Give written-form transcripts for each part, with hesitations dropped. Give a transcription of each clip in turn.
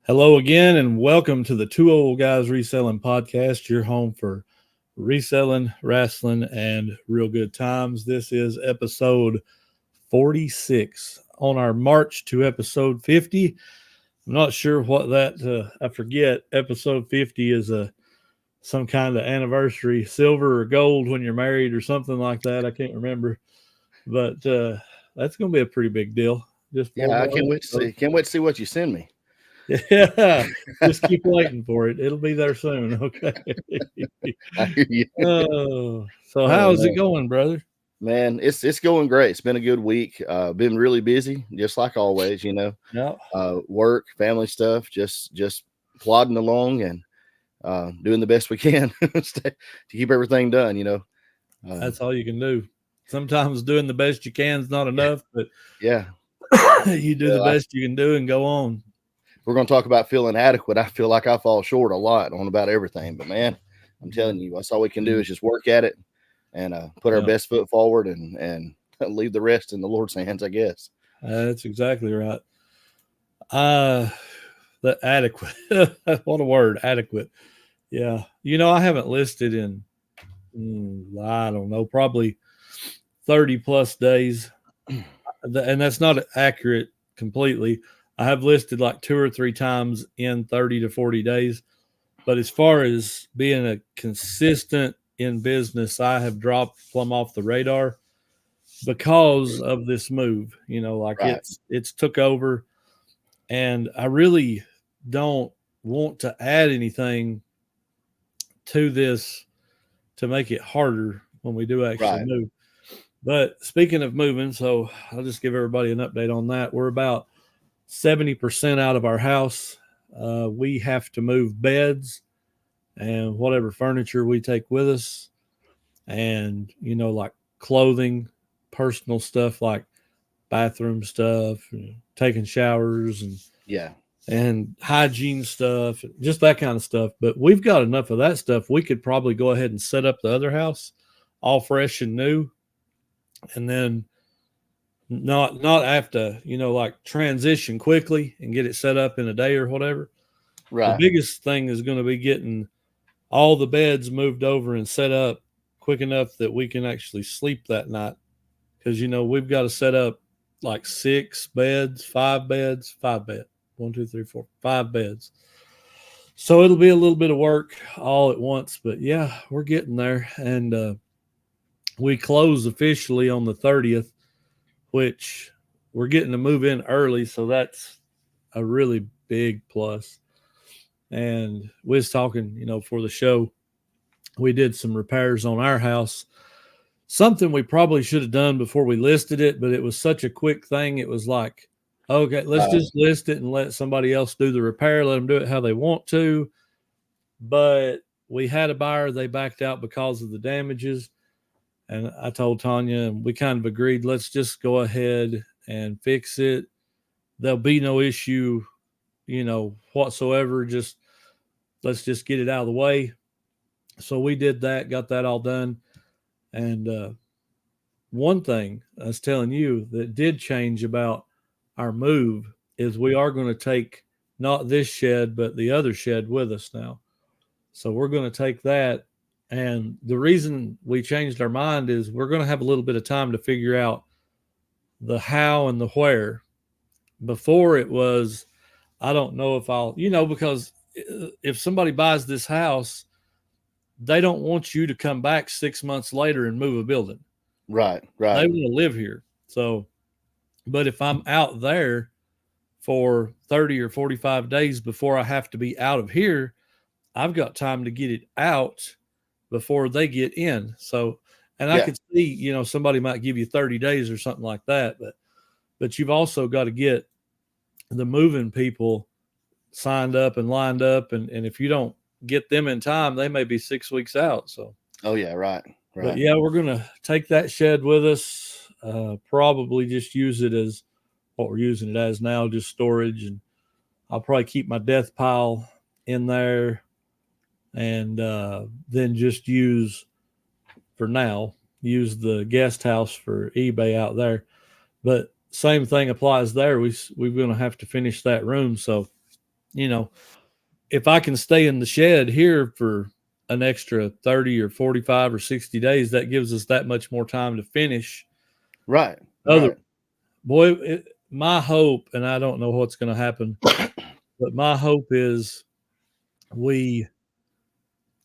Hello again, and welcome to the Two Old Guys Reselling Podcast, your home for reselling, wrestling, and real good times. This is episode 46 on our march to episode 50. I'm not sure what that, I forget. Episode 50 is some kind of anniversary, silver or gold when you're married or something like that. I can't remember, but that's going to be a pretty big deal. Just I can't wait to see. Can't wait to see what you send me. Yeah, just keep waiting for it. It'll be there soon. Okay. So how's it going, brother? Man, it's going great. It's been a good week. Been really busy, just like always. Yeah. Work, family stuff, just plodding along and doing the best we can to keep everything done. That's all you can do. Sometimes doing the best you can is not enough, but yeah, you do the best you can do and go on. We're going to talk about feeling adequate. I feel like I fall short a lot on about everything, but man, I'm telling you, that's all we can do is just work at it and put our best foot forward and leave the rest in the Lord's hands, I guess. That's exactly right. The adequate. What a word, adequate. Yeah. I haven't listed in, I don't know, probably 30 plus days. And that's not accurate completely. I have listed like 2 or 3 times in 30 to 40 days. But as far as being a consistent in business, I have dropped plumb off the radar because of this move. Right. It's took over, and I really don't want to add anything to this to make it harder when we do actually move. But speaking of moving, so I'll just give everybody an update on that. We're about 70% out of our house. We have to move beds and whatever furniture we take with us, and like clothing, personal stuff like bathroom stuff, taking showers, and hygiene stuff, just that kind of stuff. But we've got enough of that stuff. We could probably go ahead and set up the other house all fresh and new, and then not have to, like transition quickly and get it set up in a day or whatever. Right. The biggest thing is going to be getting all the beds moved over and set up quick enough that we can actually sleep that night. Because, we've got to set up like 5 beds. 1, 2, 3, 4, 5 beds. So it'll be a little bit of work all at once, but yeah, we're getting there. And we close officially on the 30th, which we're getting to move in early. So that's a really big plus. And we was talking, for the show, we did some repairs on our house, something we probably should have done before we listed it, but it was such a quick thing. It was like, okay, let's just list it and let somebody else do the repair. Let them do it how they want to. But we had a buyer, they backed out because of the damages. And I told Tanya, and we kind of agreed, let's just go ahead and fix it. There'll be no issue, whatsoever. Let's just get it out of the way. So we did that, got that all done. And one thing I was telling you that did change about our move is we are going to take not this shed, but the other shed with us now. So we're going to take that. And the reason we changed our mind is we're going to have a little bit of time to figure out the how and the where. Before it was, I don't know if I'll, because if somebody buys this house, they don't want you to come back 6 months later and move a building. Right. They want to live here. So, but if I'm out there for 30 or 45 days before I have to be out of here, I've got time to get it out before they get in. So, and I could see, somebody might give you 30 days or something like that, but you've also got to get the moving people signed up and lined up. And if you don't get them in time, they may be 6 weeks out. So, right. But yeah, we're going to take that shed with us, probably just use it as what we're using it as now, just storage. And I'll probably keep my death pile in there, and then just use the guest house for eBay out there. But same thing applies there. We're going to have to finish that room. So you know, if I can stay in the shed here for an extra 30 or 45 or 60 days, that gives us that much more time to finish. Right. Other Right. boy, my hope, and I don't know what's going to happen, but my hope is we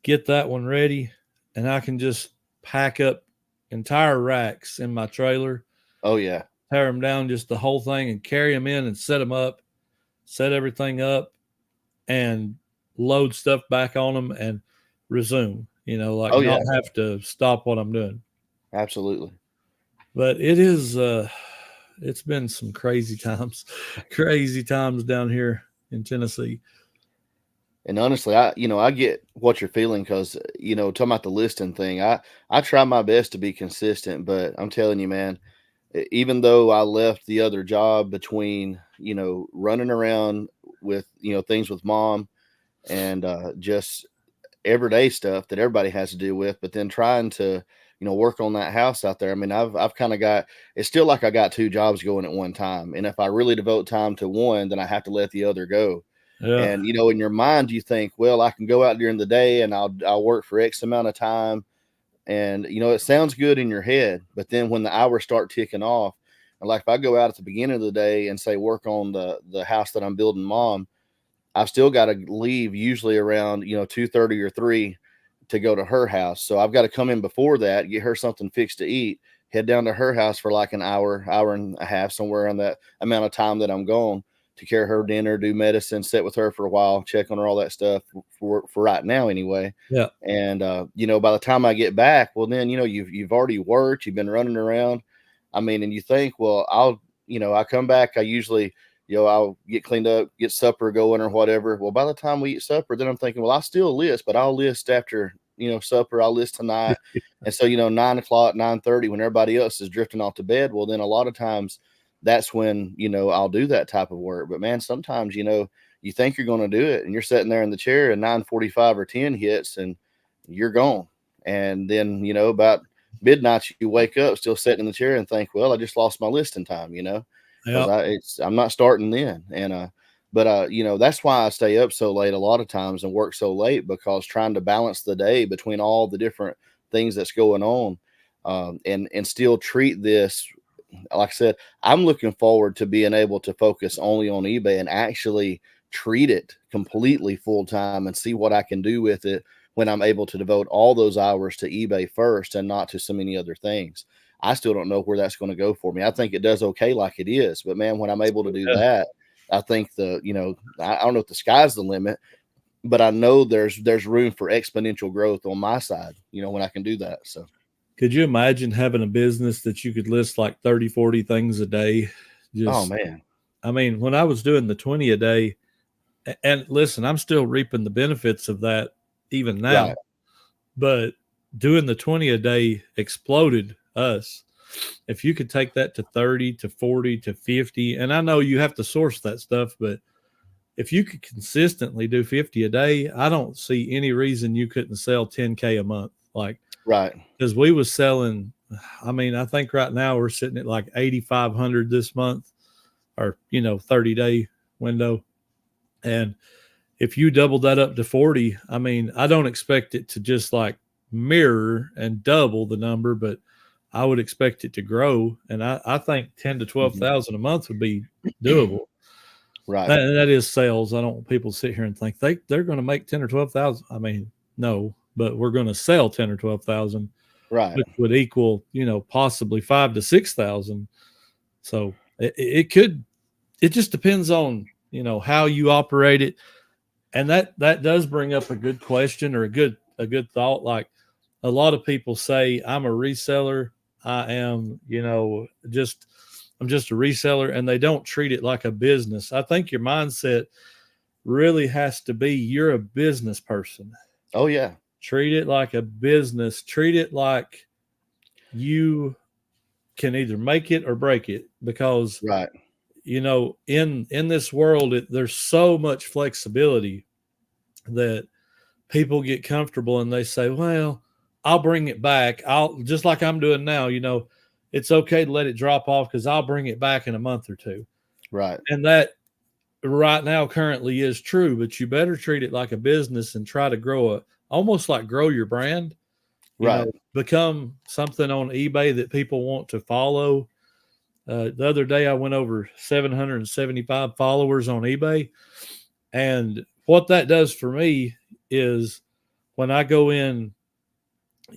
get that one ready and I can just pack up entire racks in my trailer, Oh yeah. tear them down, just the whole thing, and carry them in and set them up, set everything up, and load stuff back on them and resume, like Oh not yeah. have to stop what I'm doing. Absolutely. But it's been some crazy times, crazy times down here in Tennessee. And honestly, I get what you're feeling because, talking about the listing thing, I try my best to be consistent, but I'm telling you, man, even though I left the other job between, running around with, things with mom and just everyday stuff that everybody has to deal with, but then trying to, work on that house out there. I mean, I've kind of got, it's still like I got two jobs going at one time. And if I really devote time to one, then I have to let the other go. Yeah. And, in your mind, you think, well, I can go out during the day and I'll work for X amount of time. And, it sounds good in your head, but then when the hours start ticking off, and like if I go out at the beginning of the day and say, work on the house that I'm building mom, I've still got to leave usually around, 2:30 or 3 to go to her house. So I've got to come in before that, get her something fixed to eat, head down to her house for like an hour, hour and a half, somewhere around that amount of time that I'm gone to care her dinner, do medicine, sit with her for a while, check on her, all that stuff for right now anyway. Yeah. And, by the time I get back, well, then, you've already worked, you've been running around. I mean, and you think, well, I come back, I usually, I'll get cleaned up, get supper going or whatever. Well, by the time we eat supper, then I'm thinking, well, I still list, but I'll list after, supper, I'll list tonight. And so, 9:00, 9:30, when everybody else is drifting off to bed, well, then a lot of times that's when, I'll do that type of work. But man, sometimes, you think you're going to do it and you're sitting there in the chair and 9:45 or 10 hits and you're gone. And then, about midnight, you wake up still sitting in the chair and think, well, I just lost my listing time, because I'm not starting then. And but that's why I stay up so late a lot of times and work so late, because trying to balance the day between all the different things that's going on, and still treat this, like I said, I'm looking forward to being able to focus only on eBay and actually treat it completely full time and see what I can do with it when I'm able to devote all those hours to eBay first and not to so many other things. I still don't know where that's going to go for me. I think it does okay like it is, but man, when I'm able to do that, I think I don't know if the sky's the limit, but I know there's room for exponential growth on my side, when I can do that. So Could you imagine having a business that you could list like 30, 40 things a day? oh man. I mean, when I was doing the 20 a day, and listen, I'm still reaping the benefits of that even now, Right. but doing the 20 a day exploded us. If you could take that to 30 to 40 to 50, and I know you have to source that stuff, but if you could consistently do 50 a day, I don't see any reason you couldn't sell 10K a month. Like, Right. because we was selling, I mean, I think right now we're sitting at like 8,500 this month, or 30-day window. And if you double that up to 40, I mean, I don't expect it to just like mirror and double the number, but I would expect it to grow. And I think 10 to 12,000 a month would be doable. Right. That is sales. I don't want people to sit here and think they're going to make 10 or 12,000. I mean, no, but we're going to sell 10 or 12,000, Right. which would equal, possibly 5 to 6,000. So it just depends on, how you operate it. And that does bring up a good question or a good thought. Like, a lot of people say, I'm a reseller. I am, I'm just a reseller, and they don't treat it like a business. I think your mindset really has to be, you're a business person. Oh yeah. Treat it like a business. Treat it like you can either make it or break it, because Right. in this world, there's so much flexibility that people get comfortable and they say, well, I'll bring it back. I'll, just like I'm doing now, it's okay to let it drop off because I'll bring it back in a month or two. Right. And that right now currently is true, but you better treat it like a business and try to grow almost like grow your brand, become something on eBay that people want to follow. The other day I went over 775 followers on eBay. And what that does for me is when I go in,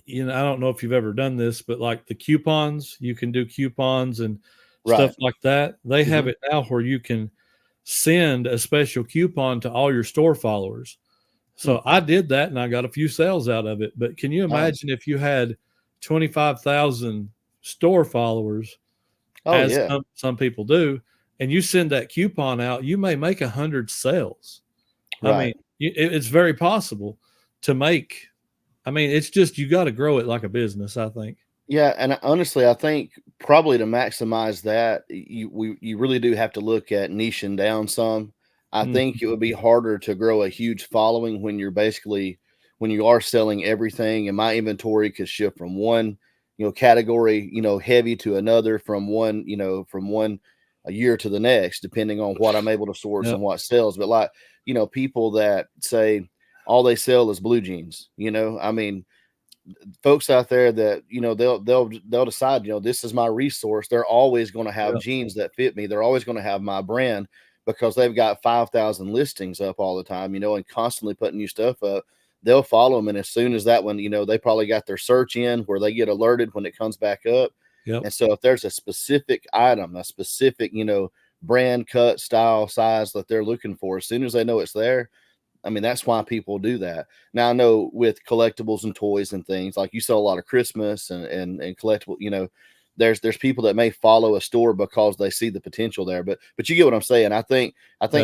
I don't know if you've ever done this, but like the coupons, you can do coupons and stuff like that. They have it now where you can send a special coupon to all your store followers. So I did that and I got a few sales out of it. But can you imagine if you had 25,000 store followers, some people do, and you send that coupon out, you may make 100 sales. I mean, it's very possible to make. I mean, it's just you got to grow it like a business, I think. Yeah, and honestly, I think probably to maximize that, you really do have to look at niching down some. I think it would be harder to grow a huge following when you are selling everything, and my inventory could shift from one, category, heavy to another, from one a year to the next, depending on what I'm able to source and what sells. But like, people that say all they sell is blue jeans, I mean, folks out there that, they'll decide, this is my resource. They're always going to have jeans that fit me. They're always going to have my brand because they've got 5,000 listings up all the time, and constantly putting new stuff up. They'll follow them. And as soon as that one, they probably got their search in where they get alerted when it comes back up. And so if there's a specific item, a specific, brand, cut, style, size that they're looking for, as soon as they know it's there, I mean, that's why people do that. Now, I know with collectibles and toys and things, like you sell a lot of Christmas and collectible, there's people that may follow a store because they see the potential there. But you get what I'm saying. I think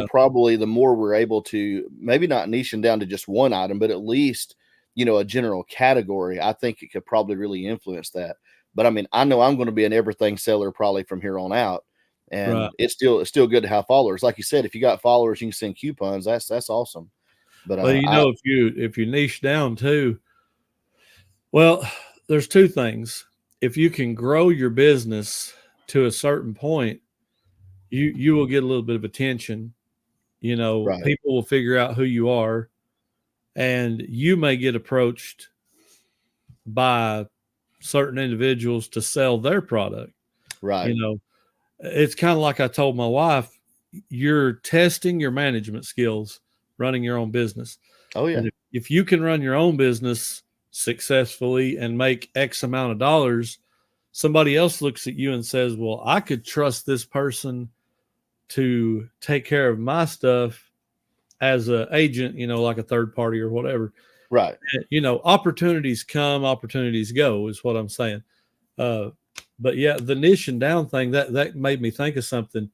probably the more we're able to maybe not niching down to just one item, but at least, a general category, I think it could probably really influence that. But I mean, I know I'm going to be an everything seller probably from here on out. And it's still good to have followers. Like you said, if you got followers, you can send coupons. That's awesome. But if you niche down too, well, there's two things. If you can grow your business to a certain point, you will get a little bit of attention. People will figure out who you are, and you may get approached by certain individuals to sell their product. It's kind of like I told my wife, you're testing your management skills running your own business. Oh yeah. And if you can run your own business successfully and make X amount of dollars, somebody else looks at you and says, well, I could trust this person to take care of my stuff as an agent, like a third party or whatever. Right. Opportunities come, opportunities go is what I'm saying. But yeah, the niching down thing, that made me think of something.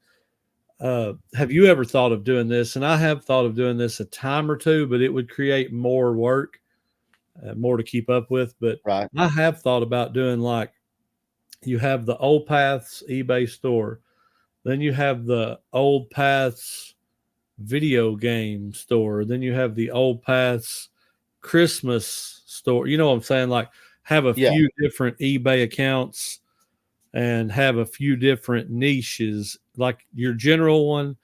Have you ever thought of doing this? And I have thought of doing this a time or two, but it would create more work, more to keep up with. But I have thought about doing like you have the Old Paths eBay store, then you have the Old Paths video game store, then you have the Old Paths Christmas store. You know what I'm saying? Like have a few different eBay accounts and have a few different niches, like your general one.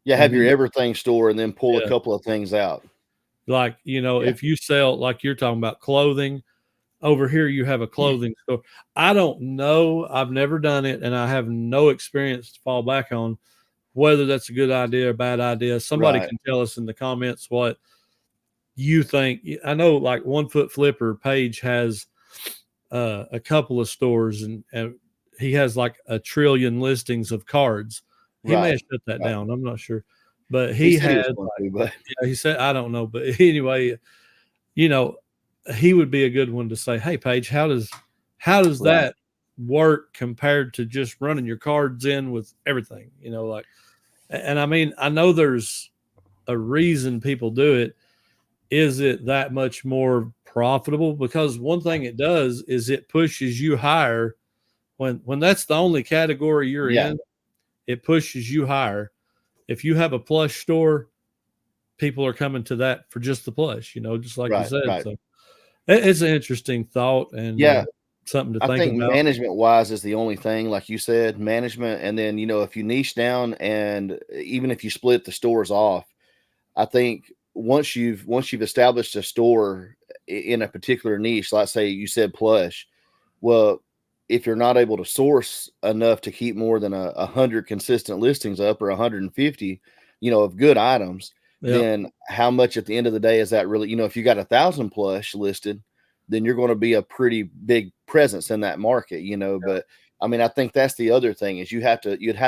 Yeah, have your everything store and then pull a couple of things out. Like, if you sell, like you're talking about clothing, over here you have a clothing store. I don't know. I've never done it, and I have no experience to fall back on whether that's a good idea or bad idea. Somebody can tell us in the comments what you think. I know like 1 Foot Flipper Page has a couple of stores, and he has like 1 trillion listings of cards. He may have shut that down. I'm not sure, but he had. He said, I don't know, but anyway, he would be a good one to say, "Hey, Paige, how does that work compared to just running your cards in with everything?" And I mean, I know there's a reason people do it. Is it that much more profitable? Because one thing it does is it pushes you higher. When that's the only category you're in, it pushes you higher. If you have a plush store, people are coming to that for just the plush, just like you said. So it's an interesting thought. And something to I think think about. management wise is the only thing, like you said, management. And then, if you niche down and even if you split the stores off, I think once you've established a store in a particular niche, let's say you said plush, well, if you're not able to source enough to keep more than 100 consistent listings up, or 150, of good items, Yep. then how much at the end of the day is that really, if you got 1,000 plush listed, then you're going to be a pretty big presence in that market, but I mean, I think that's the other thing is you'd have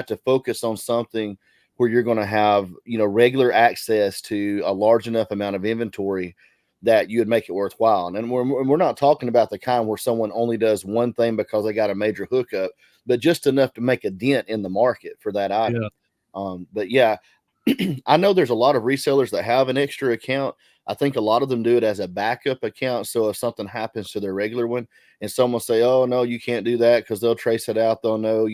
to focus on something where you're going to have, regular access to a large enough amount of inventory that you would make it worthwhile. And we're not talking about the kind where someone only does one thing because they got a major hookup, but just enough to make a dent in the market for that item. Yeah. But yeah, I know there's a lot of resellers that have an extra account. I think a lot of them do it as a backup account. So if something happens to their regular one and someone say, oh no, you can't do that, because they'll trace it out. They'll know,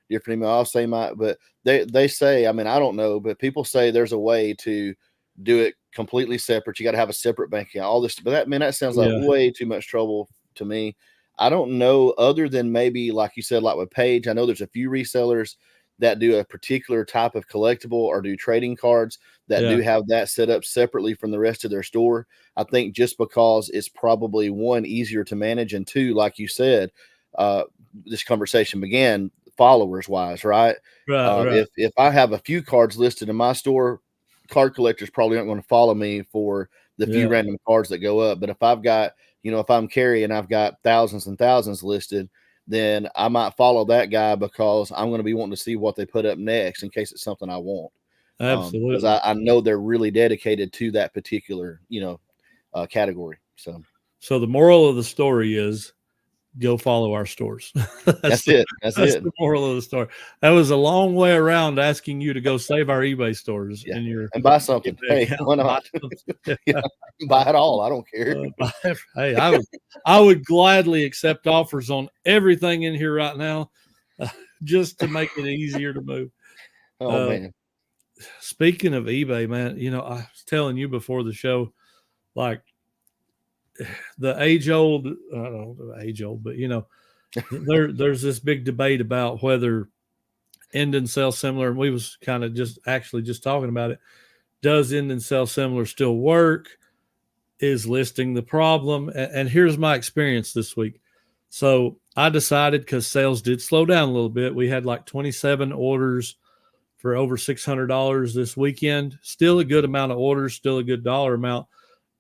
different email. I'll say but they say, I mean, I don't know, but people say there's a way to do it completely separate. You got to have a separate bank account, all this, but that sounds like way too much trouble to me. I don't know, other than maybe, like you said, like with Paige, I know there's a few resellers that do a particular type of collectible or do trading cards that do have that set up separately from the rest of their store. I think just because it's probably, one, easier to manage, and two, like you said, this conversation began followers wise, right? Right. If I have a few cards listed in my store, card collectors probably aren't going to follow me for the few random cards that go up. But if I've got, if I'm Carrie and I've got thousands and thousands listed, then I might follow that guy because I'm going to be wanting to see what they put up next in case it's something I want. Absolutely. Because I know they're really dedicated to that particular, category. So the moral of the story is go follow our stores. that's it. That's it. The moral of the story. That was a long way around asking you to go save our eBay stores Yeah. in your and buy something. Hey, account. why not? Yeah, buy it all. I don't care. Hey, I would gladly accept offers on everything in here right now, just to make it easier to move. Oh man. Speaking of eBay, man, I was telling you before the show, like the age old, I don't know, age old, but there's this big debate about whether end and sell similar. And we was kind of just talking about it. Does end and sell similar still work? Is listing the problem? And here's my experience this week. So I decided, because sales did slow down a little bit, we had like 27 orders for over $600 this weekend. Still a good amount of orders, still a good dollar amount,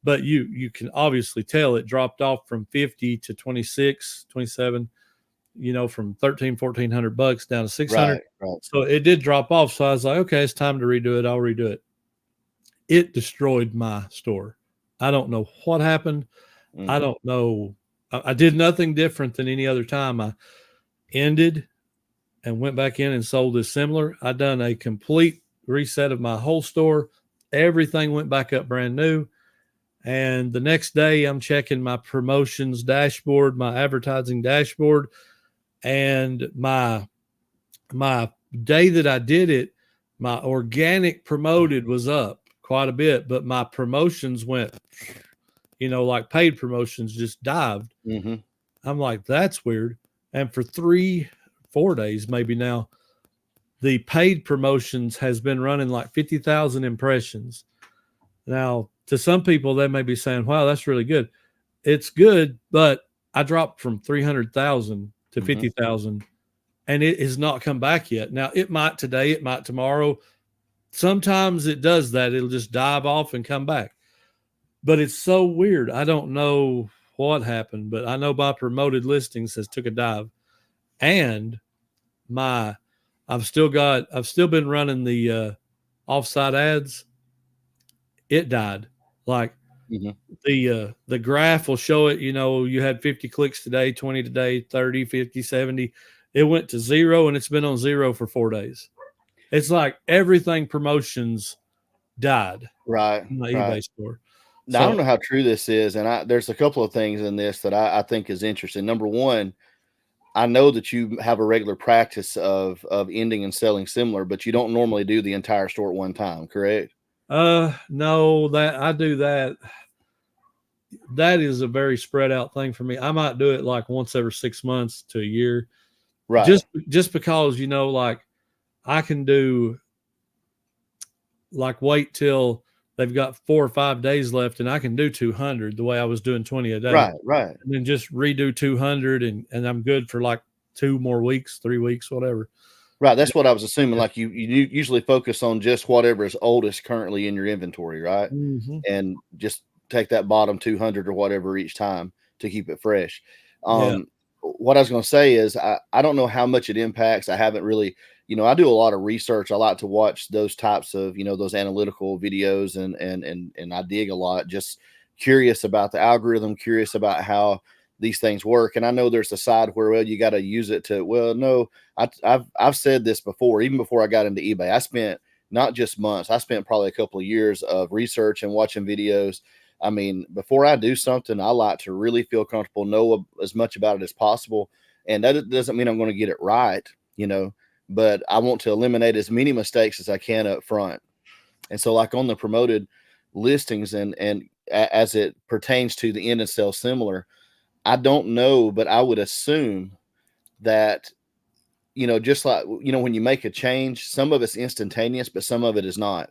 but you can obviously tell it dropped off from 50 to 26, 27, from 1,400 bucks down to 600. Right. So it did drop off. So I was like, okay, it's time to redo it. I'll redo it. It destroyed my store. I don't know what happened. I don't know. I did nothing different than any other time. I ended and went back in and sold this similar. I done a complete reset of my whole store. Everything went back up brand new. And the next day I'm checking my promotions dashboard, my advertising dashboard, and my day that I did it, my organic promoted was up quite a bit, but my promotions went, like paid promotions just dived. Mm-hmm. I'm like, that's weird. And for 3-4 days, maybe now, the paid promotions has been running like 50,000 impressions. Now, to some people, they may be saying, wow, that's really good. It's good, but I dropped from 300,000 to 50,000, and it has not come back yet. Now, it might today, it might tomorrow. Sometimes it does that. It'll just dive off and come back. But it's so weird. I don't know what happened, but I know my promoted listings has took a dive. And I've still been running the offsite ads. It died. Like the graph will show it, you had 50 clicks today, 20 today, 30, 50, 70. It went to 0, and it's been on 0 for 4 days. It's like everything promotions died. Right. In my eBay store. Now, I don't know how true this is, and there's a couple of things in this that I think is interesting. Number one, I know that you have a regular practice of ending and selling similar, but you don't normally do the entire store at one time, correct? No, that I do that. that is a very spread out thing for me. I might do it like once every 6 months to a year. Right. Just because, like I can do like wait till they've got 4 or 5 days left and I can do 200 the way I was doing 20 a day. Right. And then just redo 200 and I'm good for like 2 more weeks, 3 weeks, whatever. Right. That's what I was assuming. Like you usually focus on just whatever is oldest currently in your inventory, right? Mm-hmm. And just take that bottom 200 or whatever each time to keep it fresh. What I was going to say is I don't know how much it impacts. I haven't really, I do a lot of research. I like to watch those types of, those analytical videos and I dig a lot, just curious about the algorithm, curious about how these things work. And I know there's a side where, well, you got to use it to, well, no, I've said this before, even before I got into eBay. I spent not just months, I spent probably a couple of years of research and watching videos. I mean, before I do something, I like to really feel comfortable, know as much about it as possible. And that doesn't mean I'm going to get it right, but I want to eliminate as many mistakes as I can up front. And so like on the promoted listings and as it pertains to the end and sell similar, I don't know, but I would assume that, just like, when you make a change, some of it's instantaneous, but some of it is not.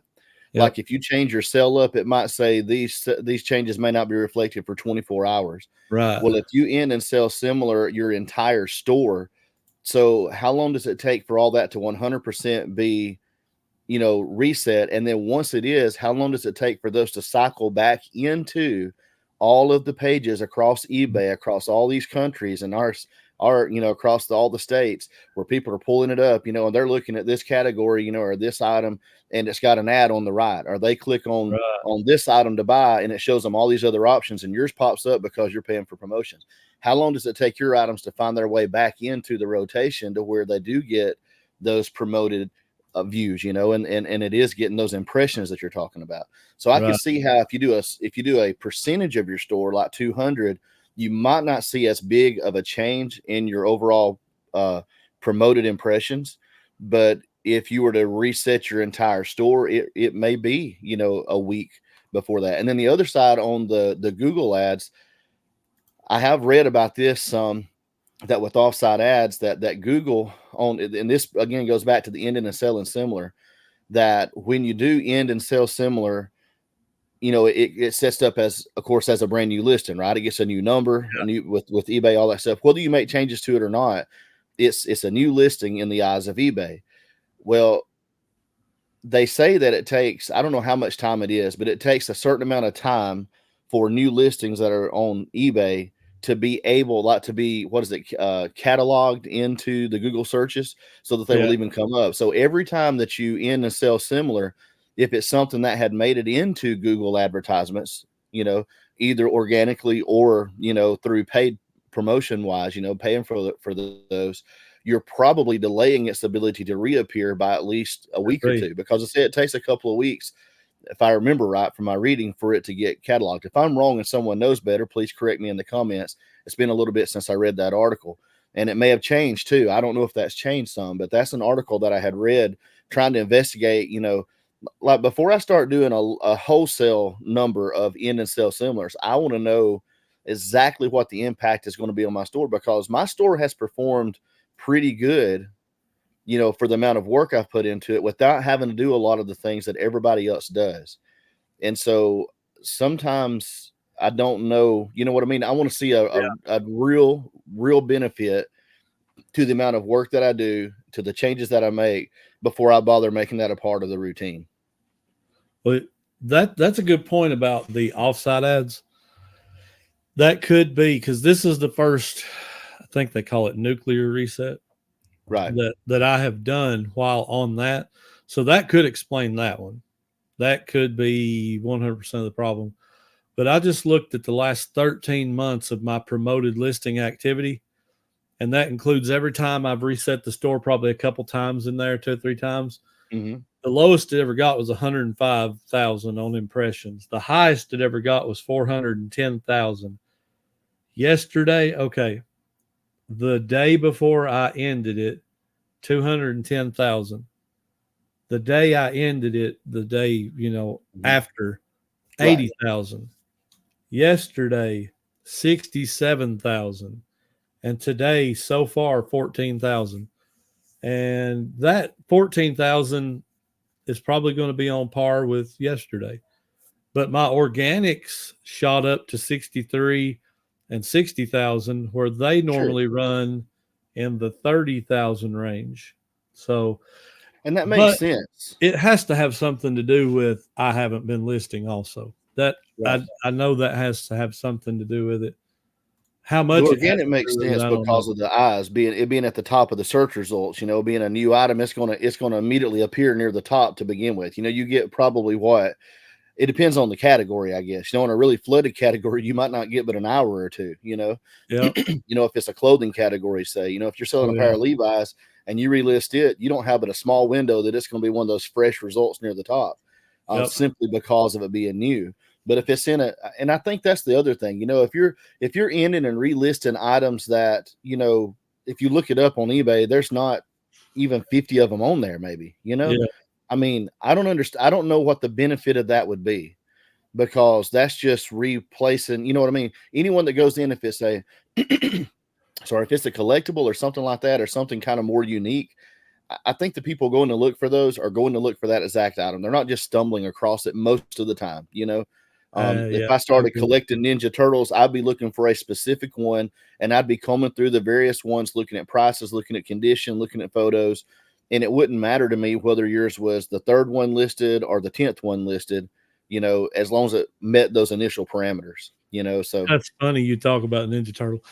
Yep. Like if you change your sell up, it might say these changes may not be reflected for 24 hours. Right. Well, if you end and sell similar your entire store, so how long does it take for all that to 100% be, reset? And then once it is, how long does it take for those to cycle back into all of the pages across eBay, across all these countries and our across all the states where people are pulling it up, and they're looking at this category, or this item, and it's got an ad on the right, or they click on this item to buy and it shows them all these other options and yours pops up because you're paying for promotions. How long does it take your items to find their way back into the rotation to where they do get those promoted views, and it is getting those impressions that you're talking about. So I can see how if you do a percentage of your store, like 200, you might not see as big of a change in your overall promoted impressions. But if you were to reset your entire store, it may be, a week before that. And then the other side on the Google ads, I have read about this that with offsite ads that Google on, and this again goes back to the end and selling similar, that when you do end and sell similar, it sets up as a brand new listing, right? It gets a new number, with eBay, all that stuff. Whether you make changes to it or not, it's a new listing in the eyes of eBay. Well, they say that it takes, I don't know how much time it is, but it takes a certain amount of time for new listings that are on eBay to be able, cataloged into the Google searches so that they will even come up. So every time that you end and sell similar, if it's something that had made it into Google advertisements, either organically or, through paid promotion wise, paying for those, you're probably delaying its ability to reappear by at least a week or two, because it takes a couple of weeks, if I remember right from my reading, for it to get cataloged. If I'm wrong and someone knows better, please correct me in the comments. It's been a little bit since I read that article, and it may have changed too. I don't know if that's changed some, but that's an article that I had read trying to investigate, like before I start doing a wholesale number of end and sell similars, I want to know exactly what the impact is going to be on my store, because my store has performed pretty good, for the amount of work I've put into it without having to do a lot of the things that everybody else does. And so sometimes I don't know, you know what I mean? I want to see a real benefit to the amount of work that I do, to the changes that I make, before I bother making that a part of the routine. Well, that's a good point about the offsite ads. That could be because this is the first, I think they call it nuclear reset, right? That I have done while on that. So that could explain that one. That could be 100% of the problem. But I just looked at the last 13 months of my promoted listing activity, and that includes every time I've reset the store, probably a couple times in there, 2 or 3 times. Mm-hmm. The lowest it ever got was 105,000 on impressions. The highest it ever got was 410,000. Yesterday, the day before I ended it, 210,000. The day I ended it, the day, after, 80,000. Yesterday, 67,000. And today, so far, 14,000. And that 14,000 is probably going to be on par with yesterday. But my organics shot up to 63 and 60,000, where they normally run in the 30,000 range. So, and that makes sense. It has to have something to do with I haven't been listing also. That I know that has to have something to do with it. How much it makes sense because of the eyes being at the top of the search results, being a new item, it's gonna immediately appear near the top to begin with. You get probably what it depends on the category, I guess. In a really flooded category, you might not get but an hour or two, Yeah. If it's a clothing category, say, if you're selling a pair of Levi's and you relist it, you don't have but a small window that it's going to be one of those fresh results near the top, simply because of it being new. But if it's and I think that's the other thing, if you're ending and relisting items that, if you look it up on eBay, there's not even 50 of them on there, maybe, I mean, I don't understand. I don't know what the benefit of that would be, because that's just replacing, you know what I mean? Anyone that goes in, if it's a, if it's a collectible or something like that, or something kind of more unique, I think the people going to look for those are going to look for that exact item. They're not just stumbling across it most of the time, If I started collecting Ninja Turtles, I'd be looking for a specific one, and I'd be combing through the various ones, looking at prices, looking at condition, looking at photos. And it wouldn't matter to me whether yours was the 3rd one listed or the 10th one listed, as long as it met those initial parameters, so. That's funny you talk about Ninja Turtle.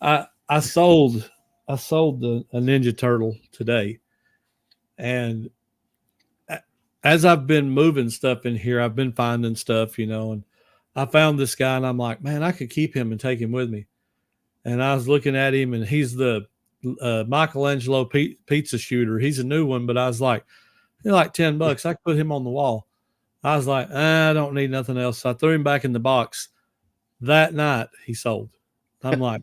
I sold a Ninja Turtle today. And as I've been moving stuff in here, I've been finding stuff, and I found this guy and I'm like, man, I could keep him and take him with me. And I was looking at him, and he's the Michelangelo pizza shooter. He's a new one, but I was like, he's like $10. I could put him on the wall. I was like, I don't need nothing else. So I threw him back in the box. That night he sold. I'm like,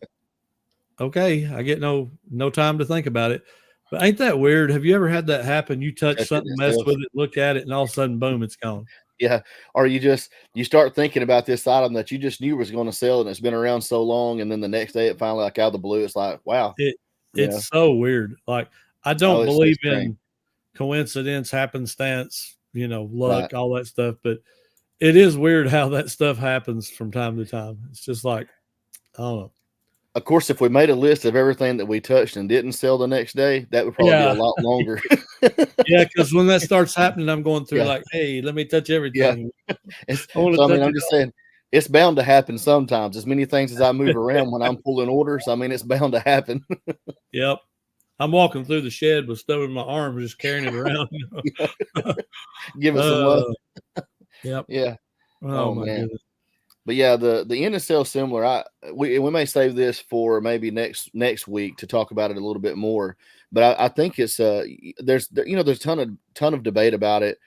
okay, I get no time to think about it. But ain't that weird? Have you ever had that happen? You touch something, mess with it, look at it, and all of a sudden, boom, it's gone. Yeah. Or you start thinking about this item that you just knew was going to sell, and it's been around so long. And then the next day it finally, like out of the blue, it's like, wow. It's so weird. Like, I don't believe in coincidence, happenstance, luck, all that stuff. But it is weird how that stuff happens from time to time. It's just like, I don't know. Of course, if we made a list of everything that we touched and didn't sell the next day, that would probably be a lot longer. Yeah, because when that starts happening, I'm going through like, hey, let me touch everything. Yeah. I'm just saying, it's bound to happen sometimes. As many things as I move around when I'm pulling orders, I mean, it's bound to happen. Yep. I'm walking through the shed with stuff in my arms, just carrying it around. Give it some love. Yep. Yeah. Oh my goodness. But yeah, the end and sell similar. We may save this for maybe next week to talk about it a little bit more. But I think it's there's a ton of debate about it.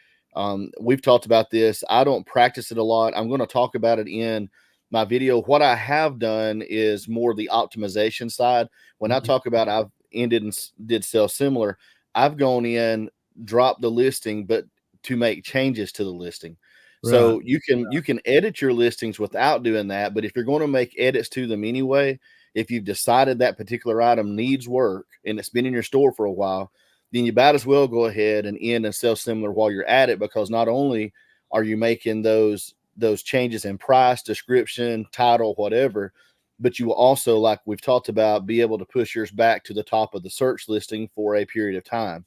We've talked about this. I don't practice it a lot. I'm going to talk about it in my video. What I have done is more the optimization side. When I talk about I've ended and did sell similar, I've gone in, dropped the listing, but to make changes to the listing. So you can edit your listings without doing that. But if you're going to make edits to them anyway, if you've decided that particular item needs work and it's been in your store for a while, then you might as well go ahead and end and sell similar while you're at it, because not only are you making those changes in price, description, title, whatever, but you will also, like we've talked about, be able to push yours back to the top of the search listing for a period of time.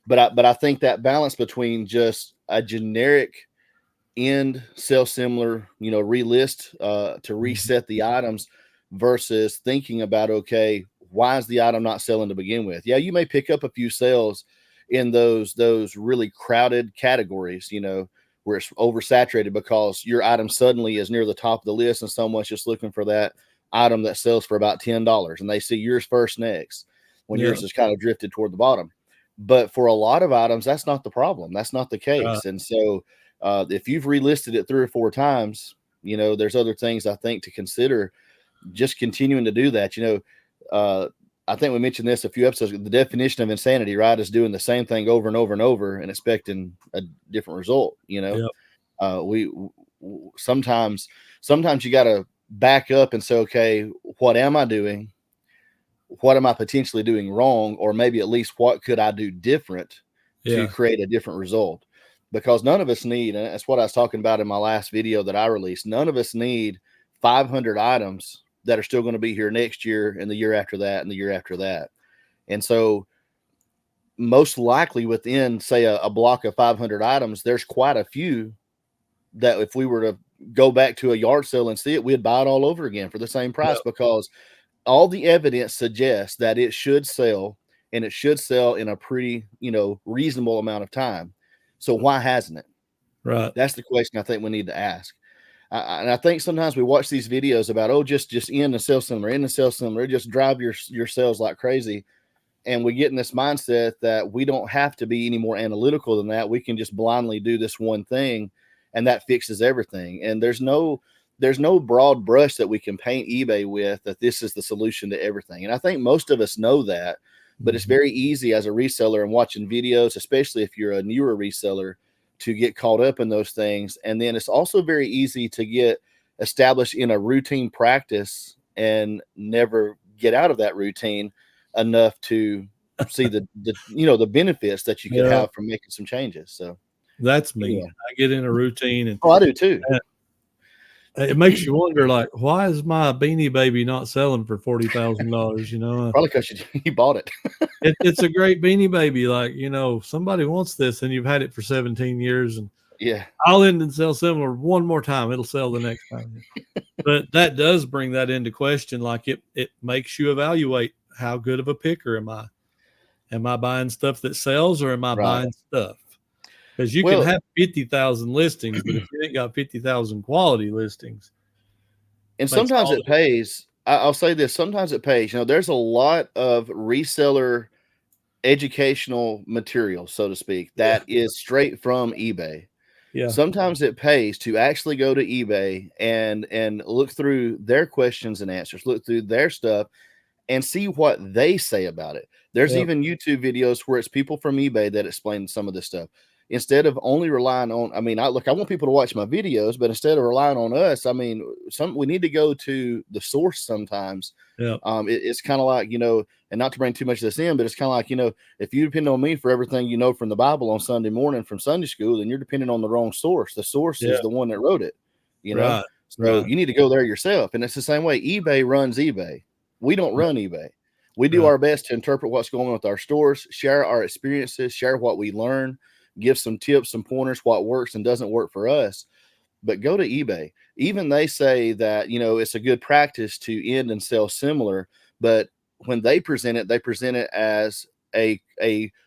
But I think that balance between just a generic end sell similar, relist to reset the items versus thinking about, okay, why is the item not selling to begin with? Yeah, you may pick up a few sales in those really crowded categories, where it's oversaturated because your item suddenly is near the top of the list and someone's just looking for that item that sells for about $10 and they see yours first next when yours is kind of drifted toward the bottom. But for a lot of items, that's not the problem. That's not the case. And so if you've relisted it 3 or 4 times, there's other things I think to consider, just continuing to do that. I think we mentioned this a few episodes. The definition of insanity, right, is doing the same thing over and over and over and expecting a different result. We sometimes you got to back up and say, okay, what am I doing? What am I potentially doing wrong? Or maybe at least what could I do different to create a different result? Because none of us need, and that's what I was talking about in my last video that I released, none of us need 500 items that are still going to be here next year and the year after that and the year after that. And so most likely within, say, a block of 500 items, there's quite a few that if we were to go back to a yard sale and see it, we'd buy it all over again for the same price, because all the evidence suggests that it should sell, and it should sell in a pretty, reasonable amount of time. So why hasn't it? Right. That's the question I think we need to ask. And I think sometimes we watch these videos about, just in the sell similar, just drive your sales like crazy. And we get in this mindset that we don't have to be any more analytical than that. We can just blindly do this one thing, and that fixes everything. And there's no broad brush that we can paint eBay with that this is the solution to everything. And I think most of us know that, but it's very easy as a reseller and watching videos, especially if you're a newer reseller, to get caught up in those things. And then it's also very easy to get established in a routine practice and never get out of that routine enough to see the benefits that you could have from making some changes. So that's me. I get in a routine, and I do too. It makes you wonder, like, why is my Beanie Baby not selling for $40,000? Probably because you bought it. It's a great Beanie Baby. Like, somebody wants this, and you've had it for 17 years, and I'll end and sell similar one more time. It'll sell the next time. But that does bring that into question. Like, it makes you evaluate, how good of a picker am I? Am I buying stuff that sells, or am I buying stuff? Because you can have 50,000 listings, but if you ain't got 50,000 quality listings. And sometimes it pays. I'll say this. Sometimes it pays. There's a lot of reseller educational material, so to speak, that is straight from eBay. Yeah. Sometimes it pays to actually go to eBay and look through their questions and answers, look through their stuff, and see what they say about it. There's even YouTube videos where it's people from eBay that explain some of this stuff. Instead of only relying on, I want people to watch my videos, but instead of relying on us, we need to go to the source sometimes. Yeah. It's kind of like, and not to bring too much of this in, but it's kind of like, if you depend on me for everything from the Bible on Sunday morning from Sunday school, then you're depending on the wrong source. The source is the one that wrote it, Right. So you need to go there yourself. And it's the same way. eBay runs eBay. We don't run eBay. We do our best to interpret what's going on with our stores, share our experiences, share what we learn, give some tips, some pointers, what works and doesn't work for us. But go to eBay. Even they say that, it's a good practice to end and sell similar. But when they present it as a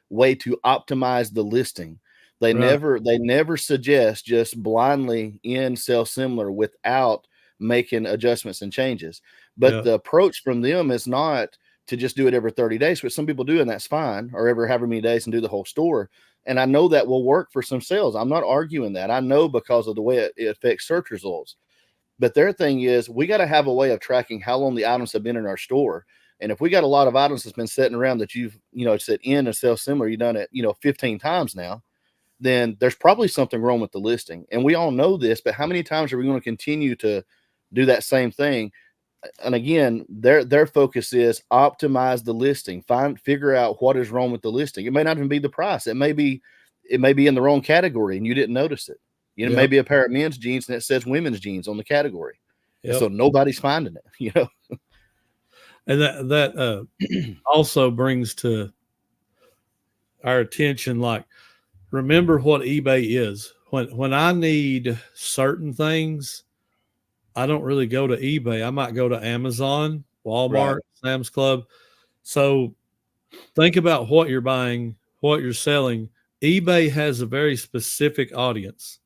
way to optimize the listing. They never suggest just blindly end sell similar without making adjustments and changes. But the approach from them is not to just do it every 30 days, which some people do, and that's fine, or every however many days and do the whole store. And I know that will work for some sales. I'm not arguing that. I know because of the way it affects search results. But their thing is, we got to have a way of tracking how long the items have been in our store. And if we got a lot of items that's been sitting around that you've, said in and sell similar, you've done it, 15 times now, then there's probably something wrong with the listing. And we all know this, but how many times are we going to continue to do that same thing? And again, their focus is optimize the listing, figure out what is wrong with the listing. It may not even be the price. It may be in the wrong category and you didn't notice it. Maybe a pair of men's jeans and it says women's jeans on the category. So nobody's finding it, And that also brings to our attention, like, remember what eBay is. When I need certain things, I don't really go to eBay. I might go to Amazon, Walmart, Sam's Club. So think about what you're buying, what you're selling. eBay has a very specific audience.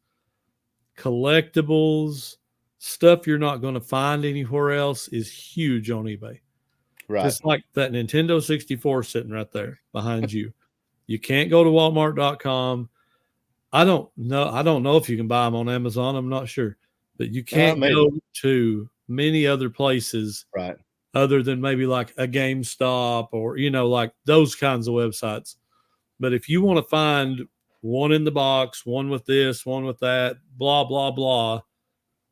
Collectibles, stuff you're not going to find anywhere else is huge on eBay. Right. Just like that Nintendo 64 sitting right there behind you. You can't go to Walmart.com. I don't know if you can buy them on Amazon. I'm not sure. But you can't go to many other places other than maybe like a GameStop or, like those kinds of websites. But if you want to find one in the box, one with this, one with that, blah, blah, blah,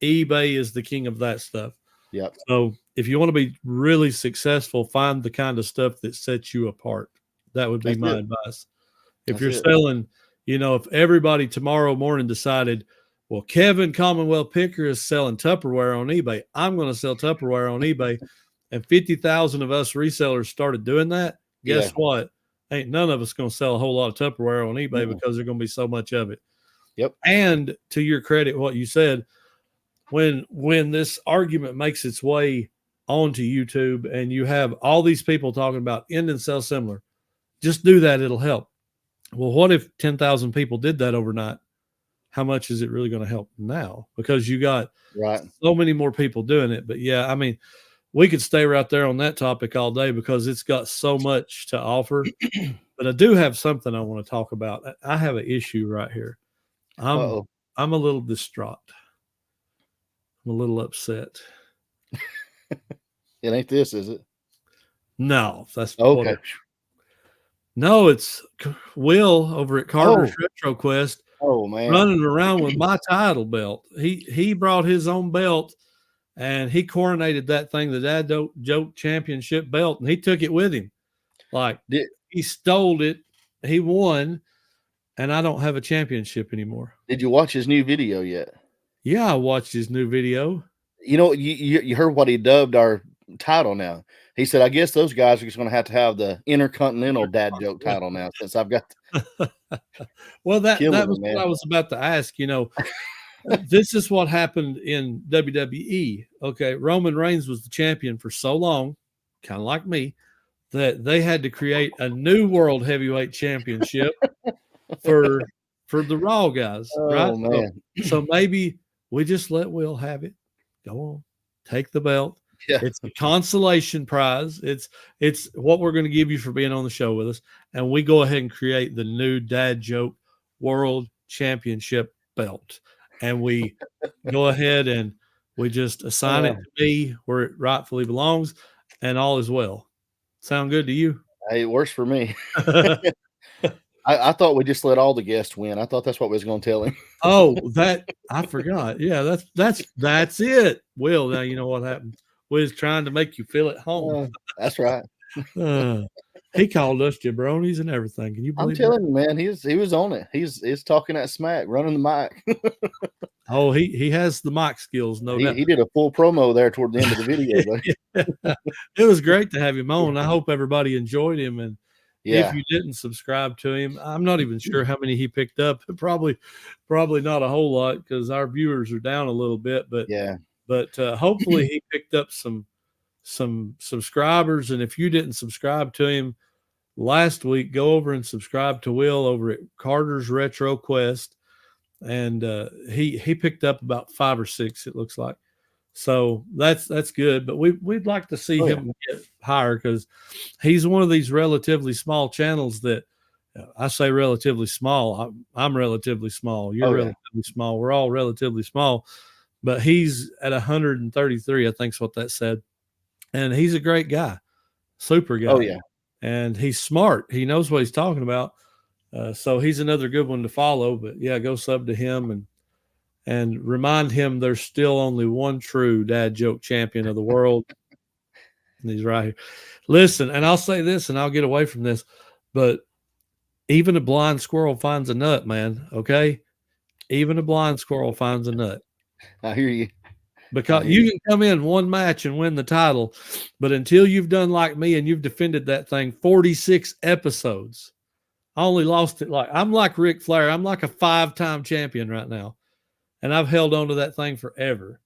eBay is the king of that stuff. Yep. So if you want to be really successful, find the kind of stuff that sets you apart. That would be my advice. If you're selling, if everybody tomorrow morning decided, well, Kevin Commonwealth Picker is selling Tupperware on eBay, I'm going to sell Tupperware on eBay, and 50,000 of us resellers started doing that, guess what? Ain't none of us going to sell a whole lot of Tupperware on eBay because there's going to be so much of it. Yep. And to your credit, what you said, when this argument makes its way onto YouTube and you have all these people talking about end and sell similar, just do that. It'll help. Well, what if 10,000 people did that overnight? How much is it really going to help now? Because you got so many more people doing it. But yeah, I mean, we could stay right there on that topic all day because it's got so much to offer. But I do have something I want to talk about. I have an issue right here. I'm a little distraught. I'm a little upset. It ain't this, is it? No, that's okay. No, it's Will over at Carter's Retro Quest. Oh man, running around with my title belt. He brought his own belt and he coronated that thing, the Dad Joke Championship belt, and he took it with him. Like he stole it, he won, and I don't have a championship anymore. Did you watch his new video yet? Yeah, I watched his new video. You heard what he dubbed our title now. He said, I guess those guys are just going to have the Intercontinental Dad Joke title now since I've got well, that was what I was about to ask. This is what happened in WWE. Okay, Roman Reigns was the champion for so long, kind of like me, that they had to create a new World Heavyweight Championship for the Raw guys, right? Man. So maybe we just let Will have it. Go on, take the belt. Yeah. It's a consolation prize. It's what we're going to give you for being on the show with us. And we go ahead and create the new Dad Joke World Championship belt. And we go ahead and we just assign it to me where it rightfully belongs, and all is well. Sound good to you? Hey, it works for me. I thought we just let all the guests win. I thought that's what we was going to tell him. I forgot. Yeah, that's it. Will, now you know what happened. We was trying to make you feel at home. That's right. He called us jabronis and everything. Can you believe? I'm telling you, man, he was on it. He's talking that smack, running the mic. He has the mic skills, no doubt. He did a full promo there toward the end of the video. It was great to have him on. I hope everybody enjoyed him. And if you didn't subscribe to him, I'm not even sure how many he picked up. Probably not a whole lot because our viewers are down a little bit. But hopefully he picked up some subscribers. And if you didn't subscribe to him last week, go over and subscribe to Will over at Carter's Retro Quest. And he picked up about 5 or 6, it looks like. So that's good. But we'd like to see him get higher because he's one of these relatively small channels that I say relatively small. I'm relatively small. You're relatively small. We're all relatively small. But he's at 133, I think is what that said. And he's a great guy, super guy. Oh, yeah. And he's smart. He knows what he's talking about. So he's another good one to follow. But, yeah, go sub to him and remind him there's still only one true Dad Joke champion of the world. And he's right here. Listen, and I'll say this, and I'll get away from this, but even a blind squirrel finds a nut, man, okay? Even a blind squirrel finds a nut. I hear you. Because you can come in one match and win the title, but until you've done like me and you've defended that thing 46 episodes, I only lost it I'm like Ric Flair. I'm like a 5-time champion right now, and I've held on to that thing forever.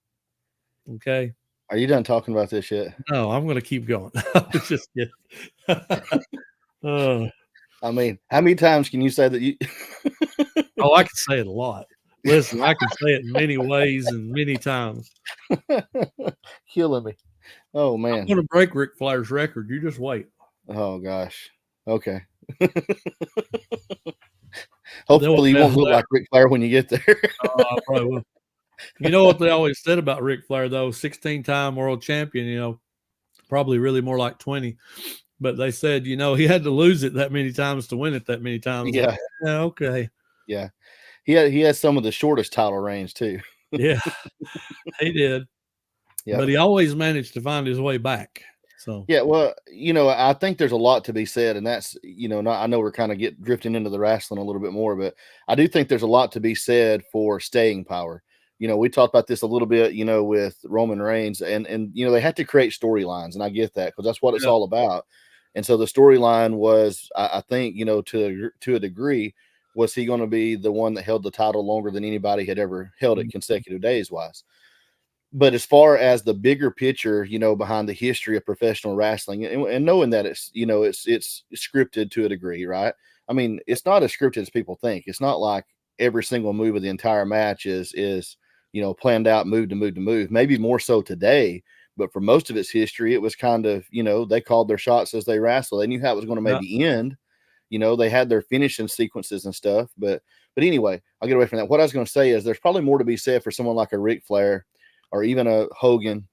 Okay. Are you done talking about this yet? No, I'm going to keep going. Just kidding. I mean, how many times can you say that you? I can say it a lot. Listen, I can say it in many ways and many times. Killing me. Oh, man. I'm going to break Ric Flair's record. You just wait. Oh, gosh. Okay. Hopefully you won't look like Ric Flair when you get there. I probably will. You know what they always said about Ric Flair, though? 16-time world champion, probably really more like 20. But they said, he had to lose it that many times to win it that many times. Yeah. Okay. Yeah. He has some of the shortest title reigns too. Yeah, he did. Yeah. But he always managed to find his way back. So Yeah, well, I think there's a lot to be said, and that's, I know we're kind of drifting into the wrestling a little bit more, but I do think there's a lot to be said for staying power. We talked about this a little bit, with Roman Reigns, and they had to create storylines, and I get that because that's what it's all about. And so the storyline was, I think, to a degree, was he going to be the one that held the title longer than anybody had ever held it consecutive days wise? But as far as the bigger picture, behind the history of professional wrestling, and knowing that it's scripted to a degree, right? I mean, it's not as scripted as people think. It's not like every single move of the entire match is planned out, move to move to move. Maybe more so today, but for most of its history, it was kind of, they called their shots as they wrestled. They knew how it was going to maybe end. They had their finishing sequences and stuff. But anyway, I'll get away from that. What I was going to say is there's probably more to be said for someone like a Ric Flair or even a Hogan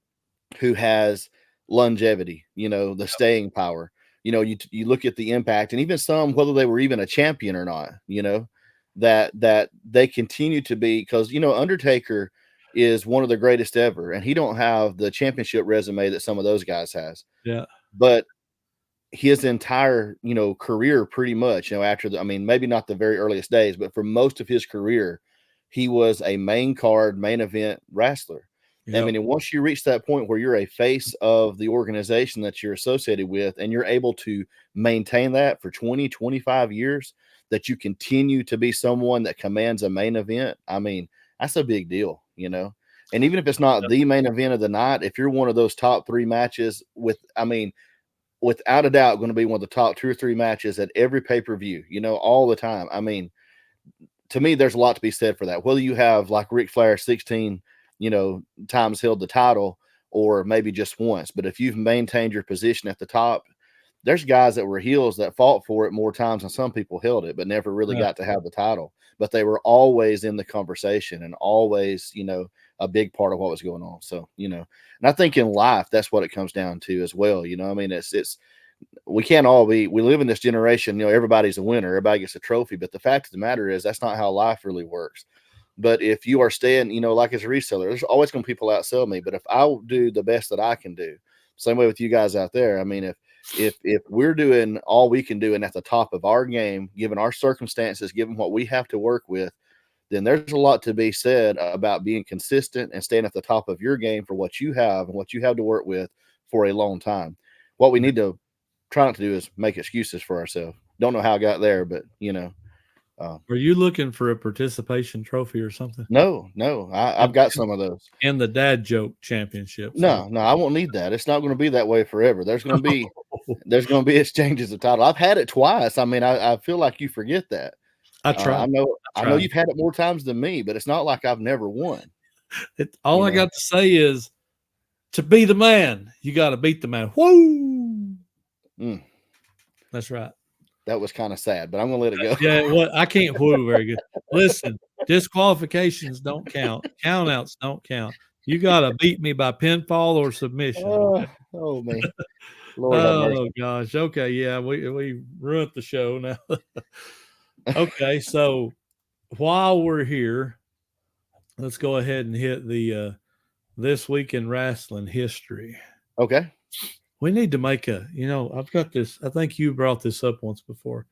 who has longevity, the staying power. You look at the impact, and even some, whether they were even a champion or not, that they continue to be, because Undertaker is one of the greatest ever, and he don't have the championship resume that some of those guys has. Yeah. But his entire, career pretty much, after maybe not the very earliest days, but for most of his career, he was a main event wrestler. Yep. I mean, and once you reach that point where you're a face of the organization that you're associated with, and you're able to maintain that for 20, 25 years, that you continue to be someone that commands a main event, I mean, that's a big deal, And even if it's not the main event of the night, if you're one of those top 3 matches without a doubt, going to be one of the top 2 or 3 matches at every pay-per-view, all the time. I mean, to me, there's a lot to be said for that. Whether you have like Ric Flair 16 times held the title, or maybe just once. But if you've maintained your position at the top, there's guys that were heels that fought for it more times than some people held it, but never really got to have the title. But they were always in the conversation and always, a big part of what was going on. So, and I think in life, that's what it comes down to as well. I mean, we can't all we live in this generation, everybody's a winner, everybody gets a trophy. But the fact of the matter is that's not how life really works. But if you are staying, like as a reseller, there's always going to be people outsell me. But if I will do the best that I can do, same way with you guys out there. I mean, if we're doing all we can do and at the top of our game, given our circumstances, given what we have to work with, then there's a lot to be said about being consistent and staying at the top of your game for what you have and what you have to work with for a long time. What we need to try not to do is make excuses for ourselves. Don't know how I got there, but Are you looking for a participation trophy or something? No, I've got some of those. And the dad joke championship. No, I won't need that. It's not going to be that way forever. There's going to be exchanges of title. I've had it twice. I mean, I feel like you forget that. I try. I know you've had it more times than me, but it's not like I've never won. All I got to say is, to be the man, you got to beat the man. Woo! That's right. That was kind of sad, but I'm going to let it go. Yeah, well, I can't woo very good. Listen, disqualifications don't count. Countouts don't count. You got to beat me by pinfall or submission. Okay? Oh, man. Lord have mercy. Oh, gosh. Okay, yeah, we ruined the show now. Okay, so while we're here, let's go ahead and hit the This Week in Wrestling History. Okay. We need to make I've got this. I think you brought this up once before.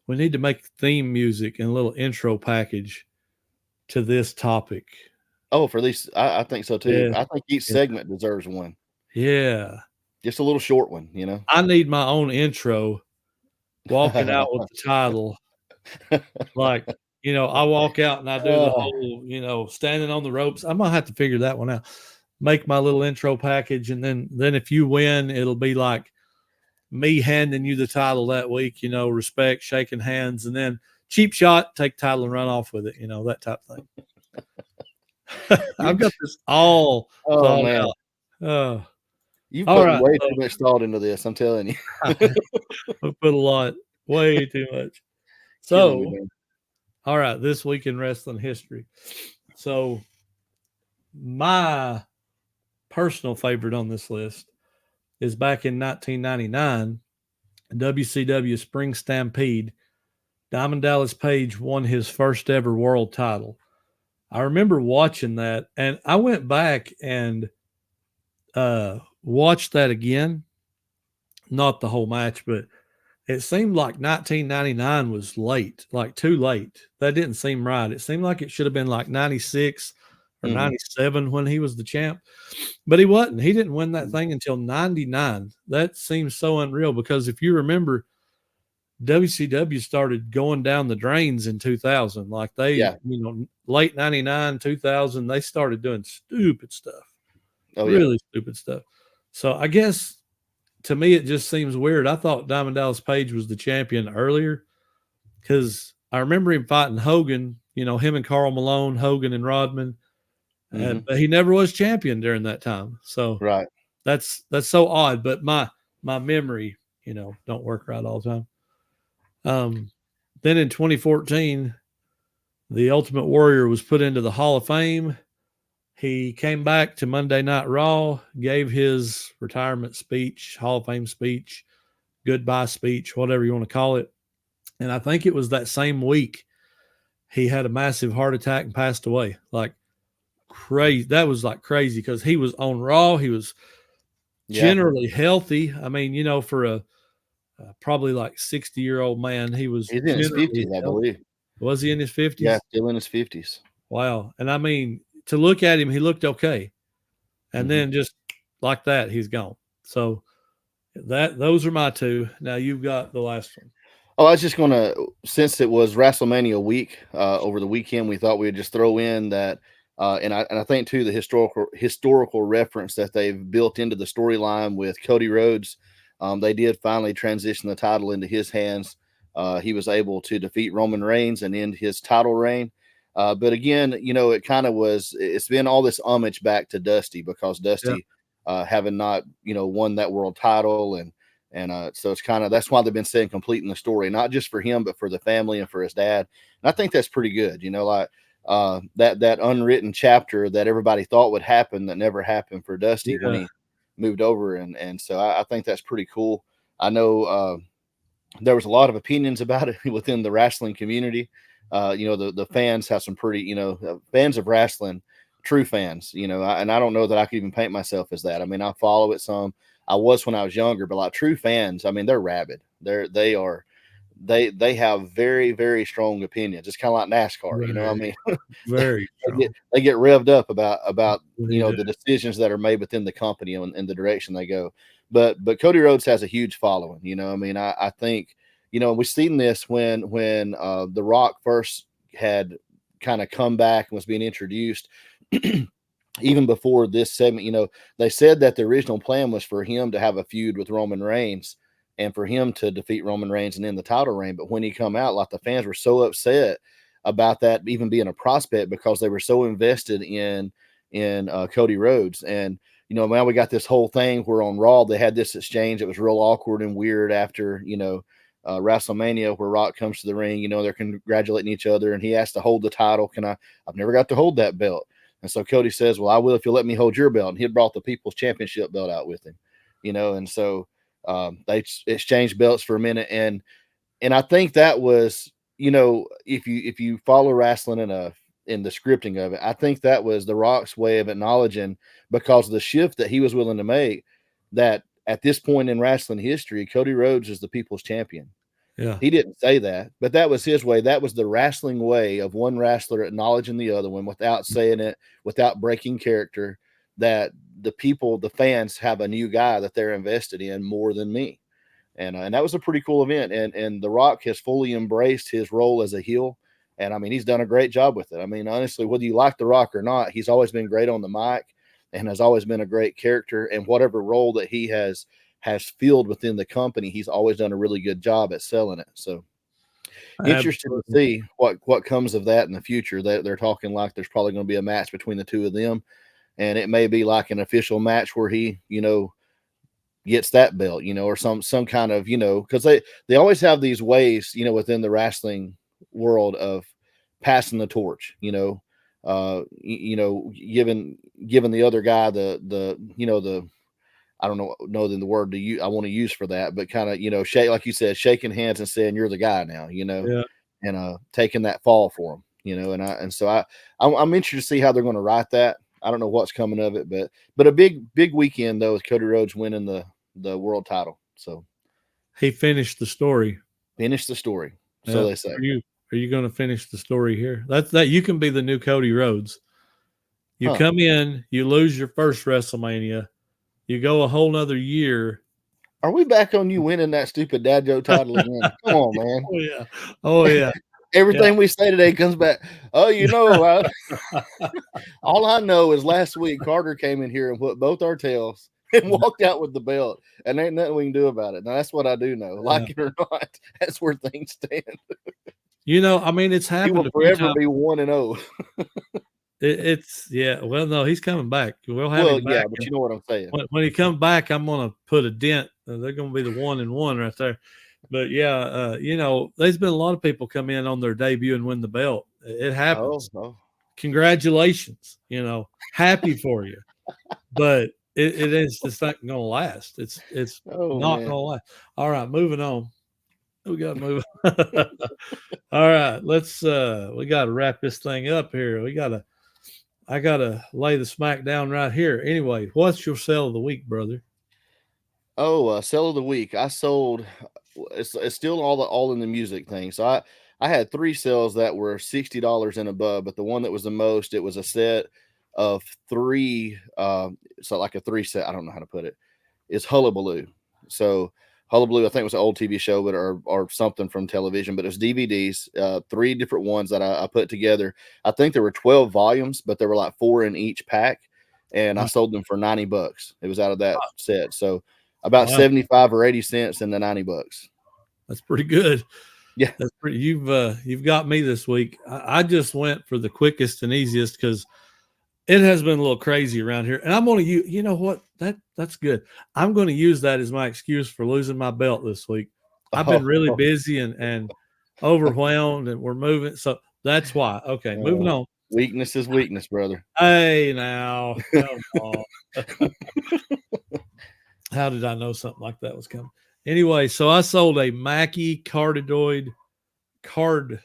We need to make theme music and a little intro package to this topic. Oh, for these, I think so too. Yeah. I think each segment deserves one. Yeah. Just a little short one, I need my own intro, walking out with the title. Like, I walk out and I do the whole, standing on the ropes. I might have to figure that one out. Make my little intro package, and then if you win, it'll be like me handing you the title that week, respect, shaking hands, and then cheap shot, take title and run off with it, that type of thing. I've got this all thought out. You put way too much thought into this, I'm telling you. I put a lot, way too much. So, all right, This Week in Wrestling History. So, my personal favorite on this list is back in 1999, WCW Spring Stampede. Diamond Dallas Page won his first ever world title. I remember watching that, and I went back and watched that again. Not the whole match, but it seemed like 1999 was late, like too late. That didn't seem right. It seemed like it should have been like 96 or 97 when he was the champ, but he wasn't. He didn't win that thing until 99. That seems so unreal because if you remember, WCW started going down the drains in 2000. Like late 99, 2000, they started doing stupid stuff. Really stupid stuff. So I guess to me, it just seems weird. I thought Diamond Dallas Page was the champion earlier because I remember him fighting Hogan, him and Karl Malone, Hogan and Rodman, but he never was champion during that time. So that's so odd. But my memory, don't work right all the time. Then in 2014, the Ultimate Warrior was put into the Hall of Fame. He came back to Monday Night Raw, gave his retirement speech, Hall of Fame speech, goodbye speech, whatever you want to call it. And I think it was that same week he had a massive heart attack and passed away. Like crazy. That was like crazy because he was on Raw. He was generally healthy. I mean, for a probably like 60-year-old man, he's in his 50s, I believe. Was he in his 50s? Yeah, still in his 50s. Wow. And I mean, to look at him, he looked okay. And then just like that, he's gone. So those are my two. Now you've got the last one. Oh, I was just going to, since it was WrestleMania week over the weekend, we thought we'd just throw in that, and I think too the historical reference that they've built into the storyline with Cody Rhodes. They did finally transition the title into his hands. He was able to defeat Roman Reigns and end his title reign. But again, it kind of it's been all this homage back to Dusty because Dusty having not, won that world title. And so it's kind of, that's why they've been saying completing the story, not just for him, but for the family and for his dad. And I think that's pretty good. Like that unwritten chapter that everybody thought would happen that never happened for Dusty when he moved over. And so I think that's pretty cool. I know there was a lot of opinions about it within the wrestling community. The fans have some pretty, fans of wrestling, true fans, and I don't know that I could even paint myself as that. I mean, I follow it some. I was when I was younger, but like true fans, I mean, they're rabid. They have very, very strong opinions. It's kind of like NASCAR, you know what I mean? Very they get revved up about the decisions that are made within the company and the direction they go. But Cody Rhodes has a huge following, I mean, I think, we've seen this when The Rock first had kind of come back and was being introduced. Even before this segment, they said that the original plan was for him to have a feud with Roman Reigns and for him to defeat Roman Reigns and end the title reign. But when he come out, like the fans were so upset about that even being a prospect because they were so invested in Cody Rhodes. And, now we got this whole thing where on Raw, they had this exchange. It was real awkward and weird after, WrestleMania where Rock comes to the ring, they're congratulating each other and he has to hold the title. I've never got to hold that belt. And so Cody says, well, I will if you let me hold your belt. And he had brought the People's Championship belt out with him, and so they exchanged belts for a minute. And I think that was, if you follow wrestling enough in the scripting of it, I think that was The Rock's way of acknowledging, because of the shift that he was willing to make, that at this point in wrestling history, Cody Rhodes is the People's Champion. Yeah. He didn't say that, but that was his way. That was the wrestling way of one wrestler acknowledging the other one without saying it, without breaking character, that the people, the fans have a new guy that they're invested in more than me. And that was a pretty cool event. And The Rock has fully embraced his role as a heel. And I mean, he's done a great job with it. I mean, honestly, whether you like The Rock or not, he's always been great on the mic and has always been a great character. And whatever role that he has filled within the company, he's always done a really good job at selling it. So interesting to see what comes of that in the future. They're talking like there's probably going to be a match between the two of them, and it may be like an official match where he, gets that belt, or some kind of, because they always have these ways, within the wrestling world of passing the torch, giving the other guy the I don't know the word I want to use for that, but kind of, shake, like you said, shaking hands and saying, you're the guy now, and taking that fall for him, and so I'm interested to see how they're going to write that. I don't know what's coming of it, but a big weekend though with Cody Rhodes winning the world title. So he finished the story. So they say. Are you going to finish the story here? That you can be the new Cody Rhodes. You come in, you lose your first WrestleMania, you go a whole nother year. Are we back on you winning that stupid Dad Joe title again? Come on, man. Oh yeah. Everything we say today comes back. Oh, all I know is last week Carter came in here and put both our tails and walked out with the belt, and ain't nothing we can do about it. Now that's what I do know. Like it or not, that's where things stand. I mean, it's happened. He will forever be 1-0. Well, no, he's coming back. We'll have him back. But you know what I'm saying. When he comes back, I'm gonna put a dent. They're gonna be the 1-1 right there. But there's been a lot of people come in on their debut and win the belt. It happens. Congratulations. Happy for you. But it is just not gonna last. It's not gonna last. All right, moving on. We got to move. All right, let's we got to wrap this thing up here. I got to lay the smack down right here. Anyway, what's your sell of the week, brother? Sell of the week. I sold. It's still all in the music thing. So I had 3 sales that were $60 and above, but the one that was the most, it was a set of 3. So like a 3 set. I don't know how to put it. It's Hullabaloo. So Hullabaloo, I think it was an old TV show, but or something from television, but it was DVDs, 3 different ones that I put together. I think there were 12 volumes, but there were like 4 in each pack, and I sold them for $90. It was out of that set. So about 75 or 80 cents in the $90. That's pretty good. Yeah. That's pretty. You've got me this week. I just went for the quickest and easiest because it has been a little crazy around here. And I'm going to use, you know what? That's good. I'm going to use that as my excuse for losing my belt this week. I've been really busy and overwhelmed, and we're moving. So that's why. Okay, moving on. Weakness is weakness, brother. Hey, now. Come on. How did I know something like that was coming? Anyway, so I sold a Mackie cardioid. I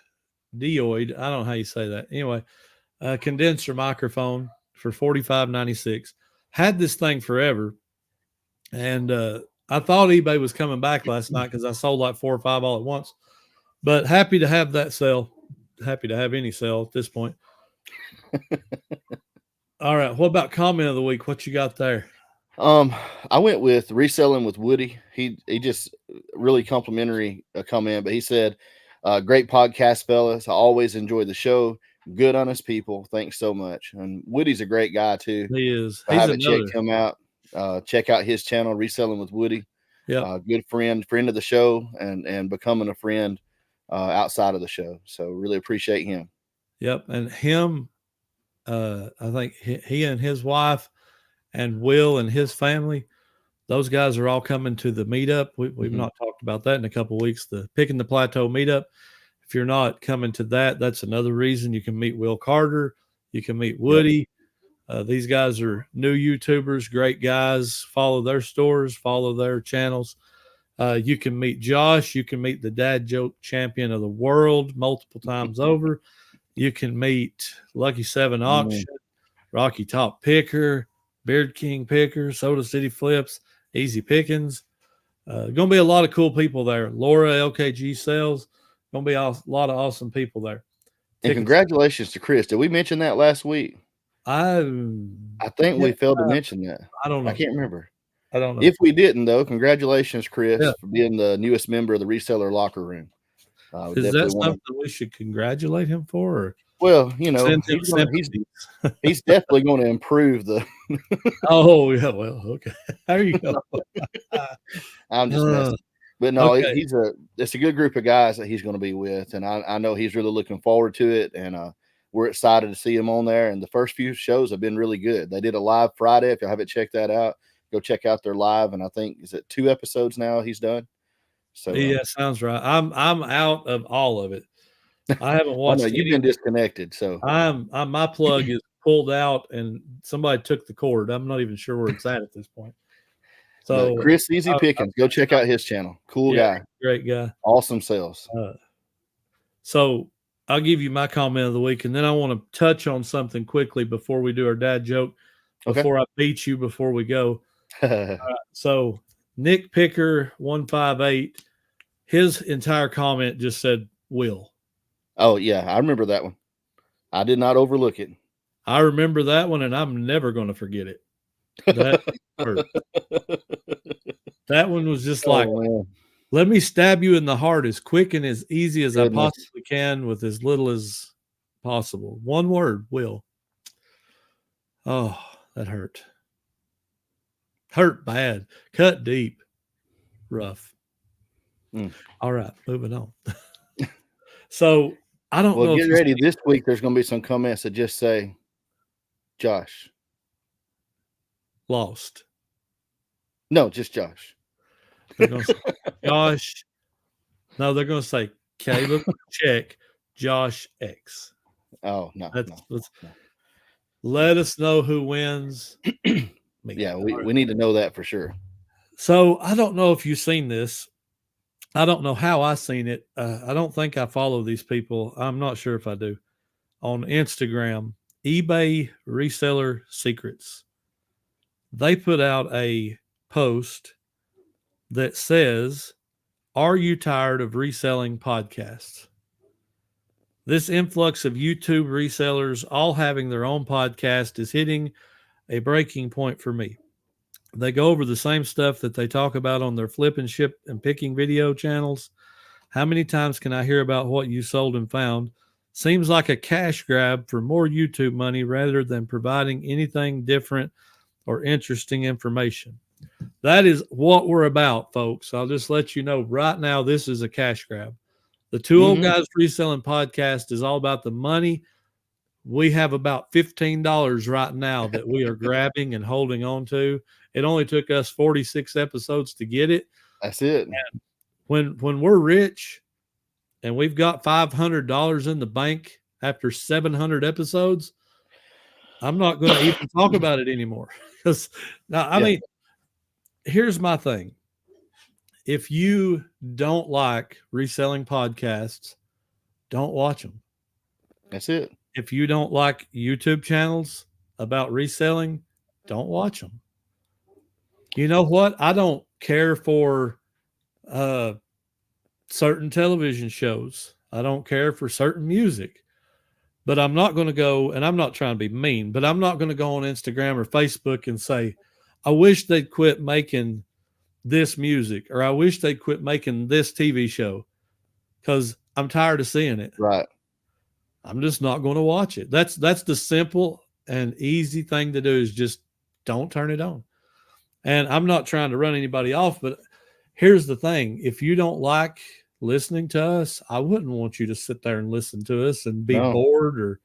don't know how you say that. Anyway, a condenser microphone for $45.96. Had this thing forever, and I thought eBay was coming back last night because I sold like 4 or 5 all at once. But happy to have that sale. Happy to have any sale at this point. All right, what about comment of the week? What you got there? I went with Reselling with Woody. He just really complimentary comment, but he said, great podcast, fellas. I always enjoy the show. Good, honest people. Thanks so much. And Woody's a great guy too. He is. I haven't checked him out. Check out his channel, Reselling with Woody. Yeah. Good friend of the show and becoming a friend outside of the show. So really appreciate him. Yep. And him, I think he and his wife and Will and his family, those guys are all coming to the meetup. We've not talked about that in a couple of weeks. The Pickin the Plateau meetup. If you're not coming to that, that's another reason. You can meet Will Carter. You can meet Woody. These guys are new YouTubers, great guys. Follow their stores, follow their channels. You can meet Josh. You can meet the dad joke champion of the world multiple times over. You can meet Lucky 7 Auction, Rocky Top Picker, Beard King Picker, Soda City Flips, Easy Pickings. Going to be a lot of cool people there. Laura, LKG Sales. Going to be a lot of awesome people there. And congratulations to Chris. Did we mention that last week? I think we failed to mention that. I don't know. I can't remember. I don't know. If we didn't, though, congratulations, Chris, for being the newest member of the Reseller Locker Room. Is that something we should congratulate him for? Or well, he's definitely going to improve the. Oh, yeah. Well, okay. There you go. I'm just messing. But no, it's a good group of guys that he's going to be with. And I know he's really looking forward to it. And we're excited to see him on there. And the first few shows have been really good. They did a live Friday. If you haven't checked that out, go check out their live. And I think, is it 2 episodes now he's done? So yeah, sounds right. I'm out of all of it. I haven't watched. You've been disconnected, so my plug is pulled out, and somebody took the cord. I'm not even sure where it's at this point. So Chris Easy Pickins, go check out his channel. Cool guy, great guy, awesome sales. So I'll give you my comment of the week, and then I want to touch on something quickly before we do our dad joke, before I beat you before we go. So Nick Picker 158, his entire comment just said will. Oh yeah, I remember that one. I did not overlook it. I remember that one, and I'm never going to forget it. That hurt. That one was just like, let me stab you in the heart as quick and as easy as I possibly can with as little as possible. One word, will. Oh, that hurt. Hurt bad. Cut deep. Rough. All right, moving on. So I don't know. Well, get ready. This week there's going to be some comments that just say, Josh. Lost. No, just Josh. They're going to say, Josh. No, they're going to say, Caleb, check, Josh X. Oh, no. Let us know who wins. Yeah, we need to know that for sure. So I don't know if you've seen this. I don't know how I seen it. I don't think I follow these people. I'm not sure if I do. On Instagram, eBay Reseller Secrets. They put out a post that says, are you tired of reselling podcasts? This influx of YouTube resellers all having their own podcast is hitting a breaking point for me. They go over the same stuff that they talk about on their flip and ship and picking video channels. How many times can I hear about what you sold and found? Seems like a cash grab for more YouTube money rather than providing anything different or interesting information. That is what we're about, folks. I'll just let you know right now, this is a cash grab. The Two Old Guys Reselling Podcast is all about the money. We have about $15 right now that we are grabbing and holding on to. It only took us 46 episodes to get it. That's it. And when we're rich and we've got $500 in the bank after 700 episodes, I'm not going to even talk about it anymore. Because now, I mean, here's my thing. If you don't like reselling podcasts, don't watch them. That's it. If you don't like YouTube channels about reselling, don't watch them. You know what? I don't care for certain television shows. I don't care for certain music. But I'm not going to go, and I'm not trying to be mean, but I'm not going to go on Instagram or Facebook and say, I wish they'd quit making this music, or I wish they'd quit making this TV show, because I'm tired of seeing it. Right. I'm just not going to watch it. That's the simple and easy thing to do, is just don't turn it on. And I'm not trying to run anybody off, but here's the thing. If you don't like listening to us, I wouldn't want you to sit there and listen to us and be bored or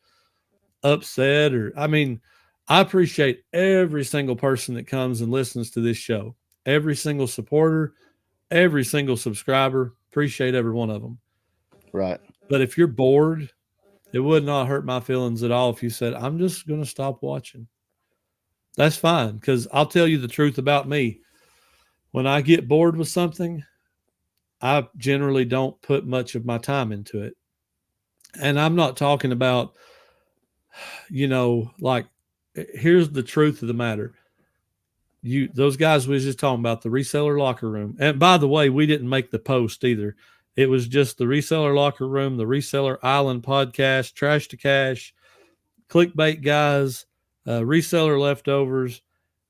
upset. I appreciate every single person that comes and listens to this show. Every single supporter, every single subscriber, appreciate every one of them. Right. But if you're bored, it would not hurt my feelings at all if you said, I'm just going to stop watching. That's fine, because I'll tell you the truth about me. When I get bored with something, I generally don't put much of my time into it. And I'm not talking about, like, here's the truth of the matter. Those guys we was just talking about, the reseller locker room. And by the way, we didn't make the post either. It was just the reseller locker room, the reseller island podcast, trash to cash, clickbait guys, reseller leftovers,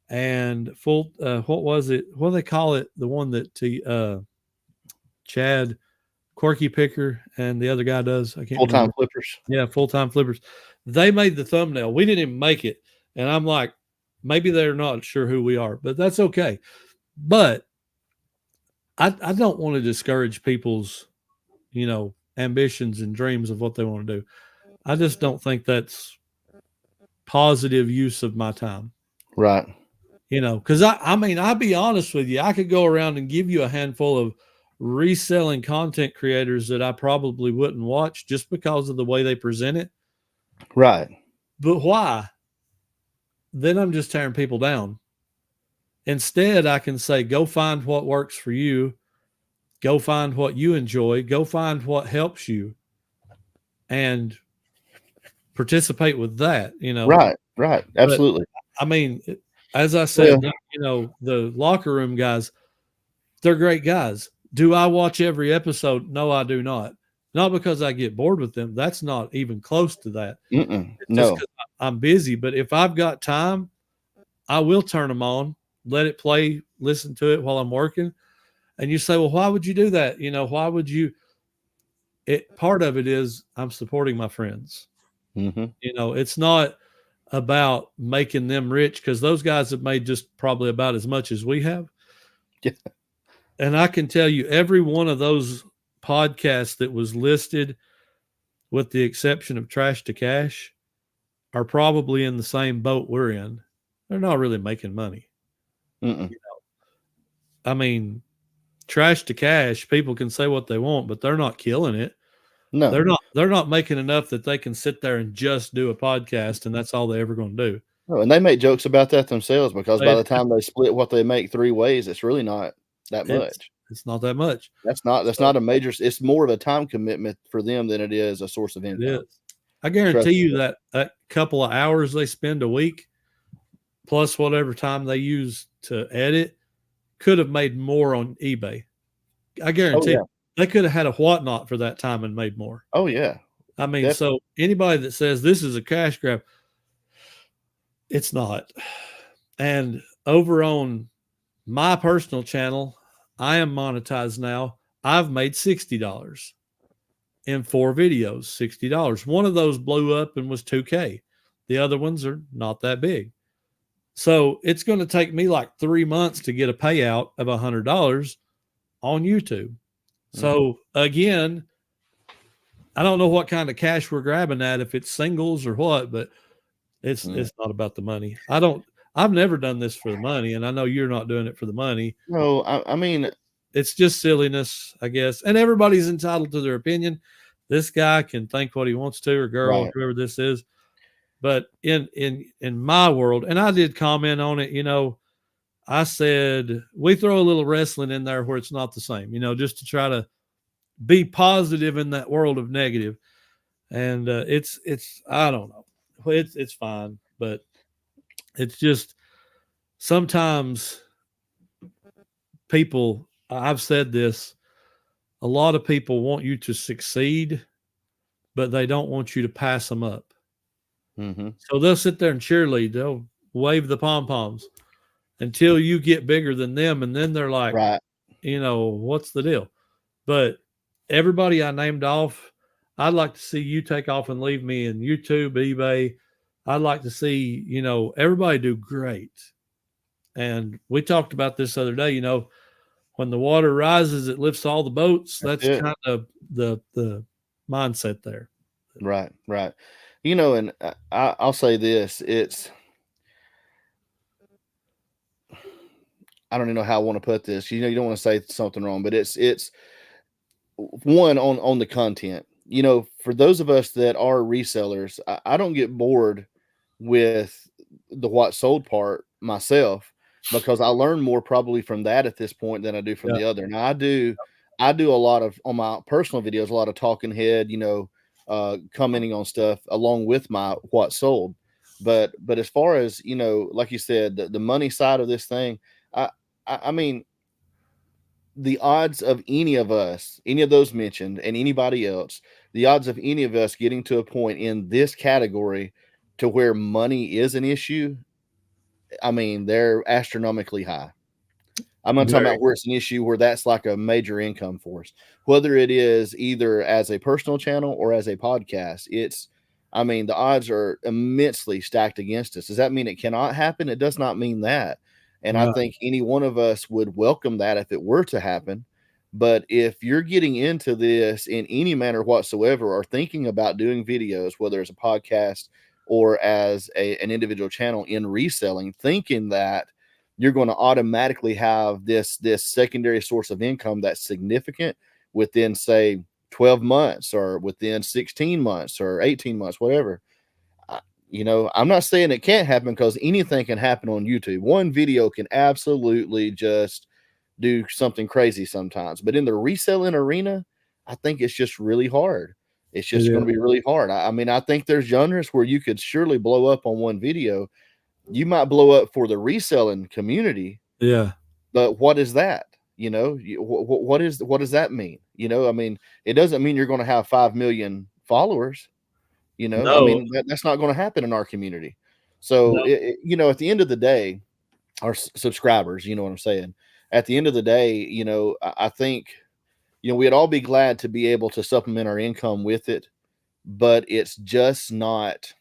and full. What was it? What do they call it? The one that Chad, Quirky Picker, and the other guy does. I can't. Full-time flippers. Yeah, full-time flippers. They made the thumbnail. We didn't even make it, and I'm like, maybe they're not sure who we are, but that's okay. But I don't want to discourage people's, ambitions and dreams of what they want to do. I just don't think that's positive use of my time. Right. Because I'll be honest with you. I could go around and give you a handful of reselling content creators that I probably wouldn't watch just because of the way they present it. Right. But why? Then I'm just tearing people down. Instead, I can say, go find what works for you. Go find what you enjoy. Go find what helps you. and participate with that, Right. But Absolutely. I mean, as I Well, said, the locker room guys, they're great guys. Do I watch every episode? No, I do not. Not because I get bored with them. That's not even close to that. It's just no. because I'm busy. But if I've got time, I will turn them on, let it play, listen to it while I'm working. And you say, well, why would you do that? Why would you? Part of it is I'm supporting my friends. It's not about making them rich, because those guys have made just probably about as much as we have. Yeah. And I can tell you, every one of those podcasts that was listed, with the exception of Trash to Cash, are probably in the same boat we're in. They're not really making money. I mean, Trash to Cash, people can say what they want, but they're not killing it. No. They're not making enough that they can sit there and just do a podcast, and that's all they're ever going to do. Oh, and they make jokes about that themselves, because by the time they split what they make 3 ways, it's really not that much. It's not that much. That's not a major. It's more of a time commitment for them than it is a source of income. It is. I guarantee you that couple of hours they spend a week, plus whatever time they use to edit, could have made more on eBay. I guarantee they could have had a whatnot for that time and made more. Oh yeah. I mean, definitely. So anybody that says this is a cash grab, it's not. And over on my personal channel, I am monetized now. I've made $60 in 4 videos, $60. One of those blew up and was 2K. The other ones are not that big. So it's going to take me like 3 months to get a payout of $100 on YouTube. So again, I don't know what kind of cash we're grabbing at, if it's singles or what, but it's not about the money. I've never done this for the money, and I know you're not doing it for the money. No, I mean, it's just silliness, I guess. And everybody's entitled to their opinion. This guy can think what he wants to, or girl, or whoever this is. But in my world, and I did comment on it, I said we throw a little wrestling in there where it's not the same, just to try to be positive in that world of negative. And it's I don't know, it's fine, but it's just sometimes people, I've said this, a lot of people want you to succeed, but they don't want you to pass them up. So they'll sit there and cheerlead, they'll wave the pom-poms until you get bigger than them, and then they're like, what's the deal? But everybody I named off, I'd like to see you take off and leave me in YouTube, eBay. I'd like to see, everybody do great. And we talked about this other day, when the water rises, it lifts all the boats. That's kind of the mindset there. Right. And I'll say this, I don't even know how I want to put this. You don't want to say something wrong, but it's one on the content. For those of us that are resellers, I don't get bored with the what sold part myself, because I learn more probably from that at this point than I do from the other. Now I do a lot of, on my personal videos, a lot of talking head, commenting on stuff along with my what sold. But as far as, like you said, the money side of this thing, I mean, the odds of any of us, any of those mentioned, and anybody else, the odds of any of us getting to a point in this category to where money is an issue, I mean, they're astronomically high. I'm not talking about where it's an issue where that's like a major income for us, whether it is either as a personal channel or as a podcast. The odds are immensely stacked against us. Does that mean it cannot happen? It does not mean that. And I think any one of us would welcome that if it were to happen. But if you're getting into this in any manner whatsoever, or thinking about doing videos, whether it's a podcast or as an individual channel in reselling, thinking that you're going to automatically have this secondary source of income that's significant within, say, 12 months or within 16 months or 18 months, whatever. I'm not saying it can't happen, because anything can happen on YouTube. One video can absolutely just do something crazy sometimes. But in the reselling arena, I think it's just really hard. It's just going to be really hard. I mean, I think there's genres where you could surely blow up on one video. You might blow up for the reselling community. Yeah. But what is that? You know, what does that mean? You know, I mean, it doesn't mean you're going to have 5 million followers. You know, I mean, that's not going to happen in our community. So, you know, at the end of the day, our subscribers, you know what I'm saying? At the end of the day, you know, I think, you know, we'd all be glad to be able to supplement our income with it, but it's just not,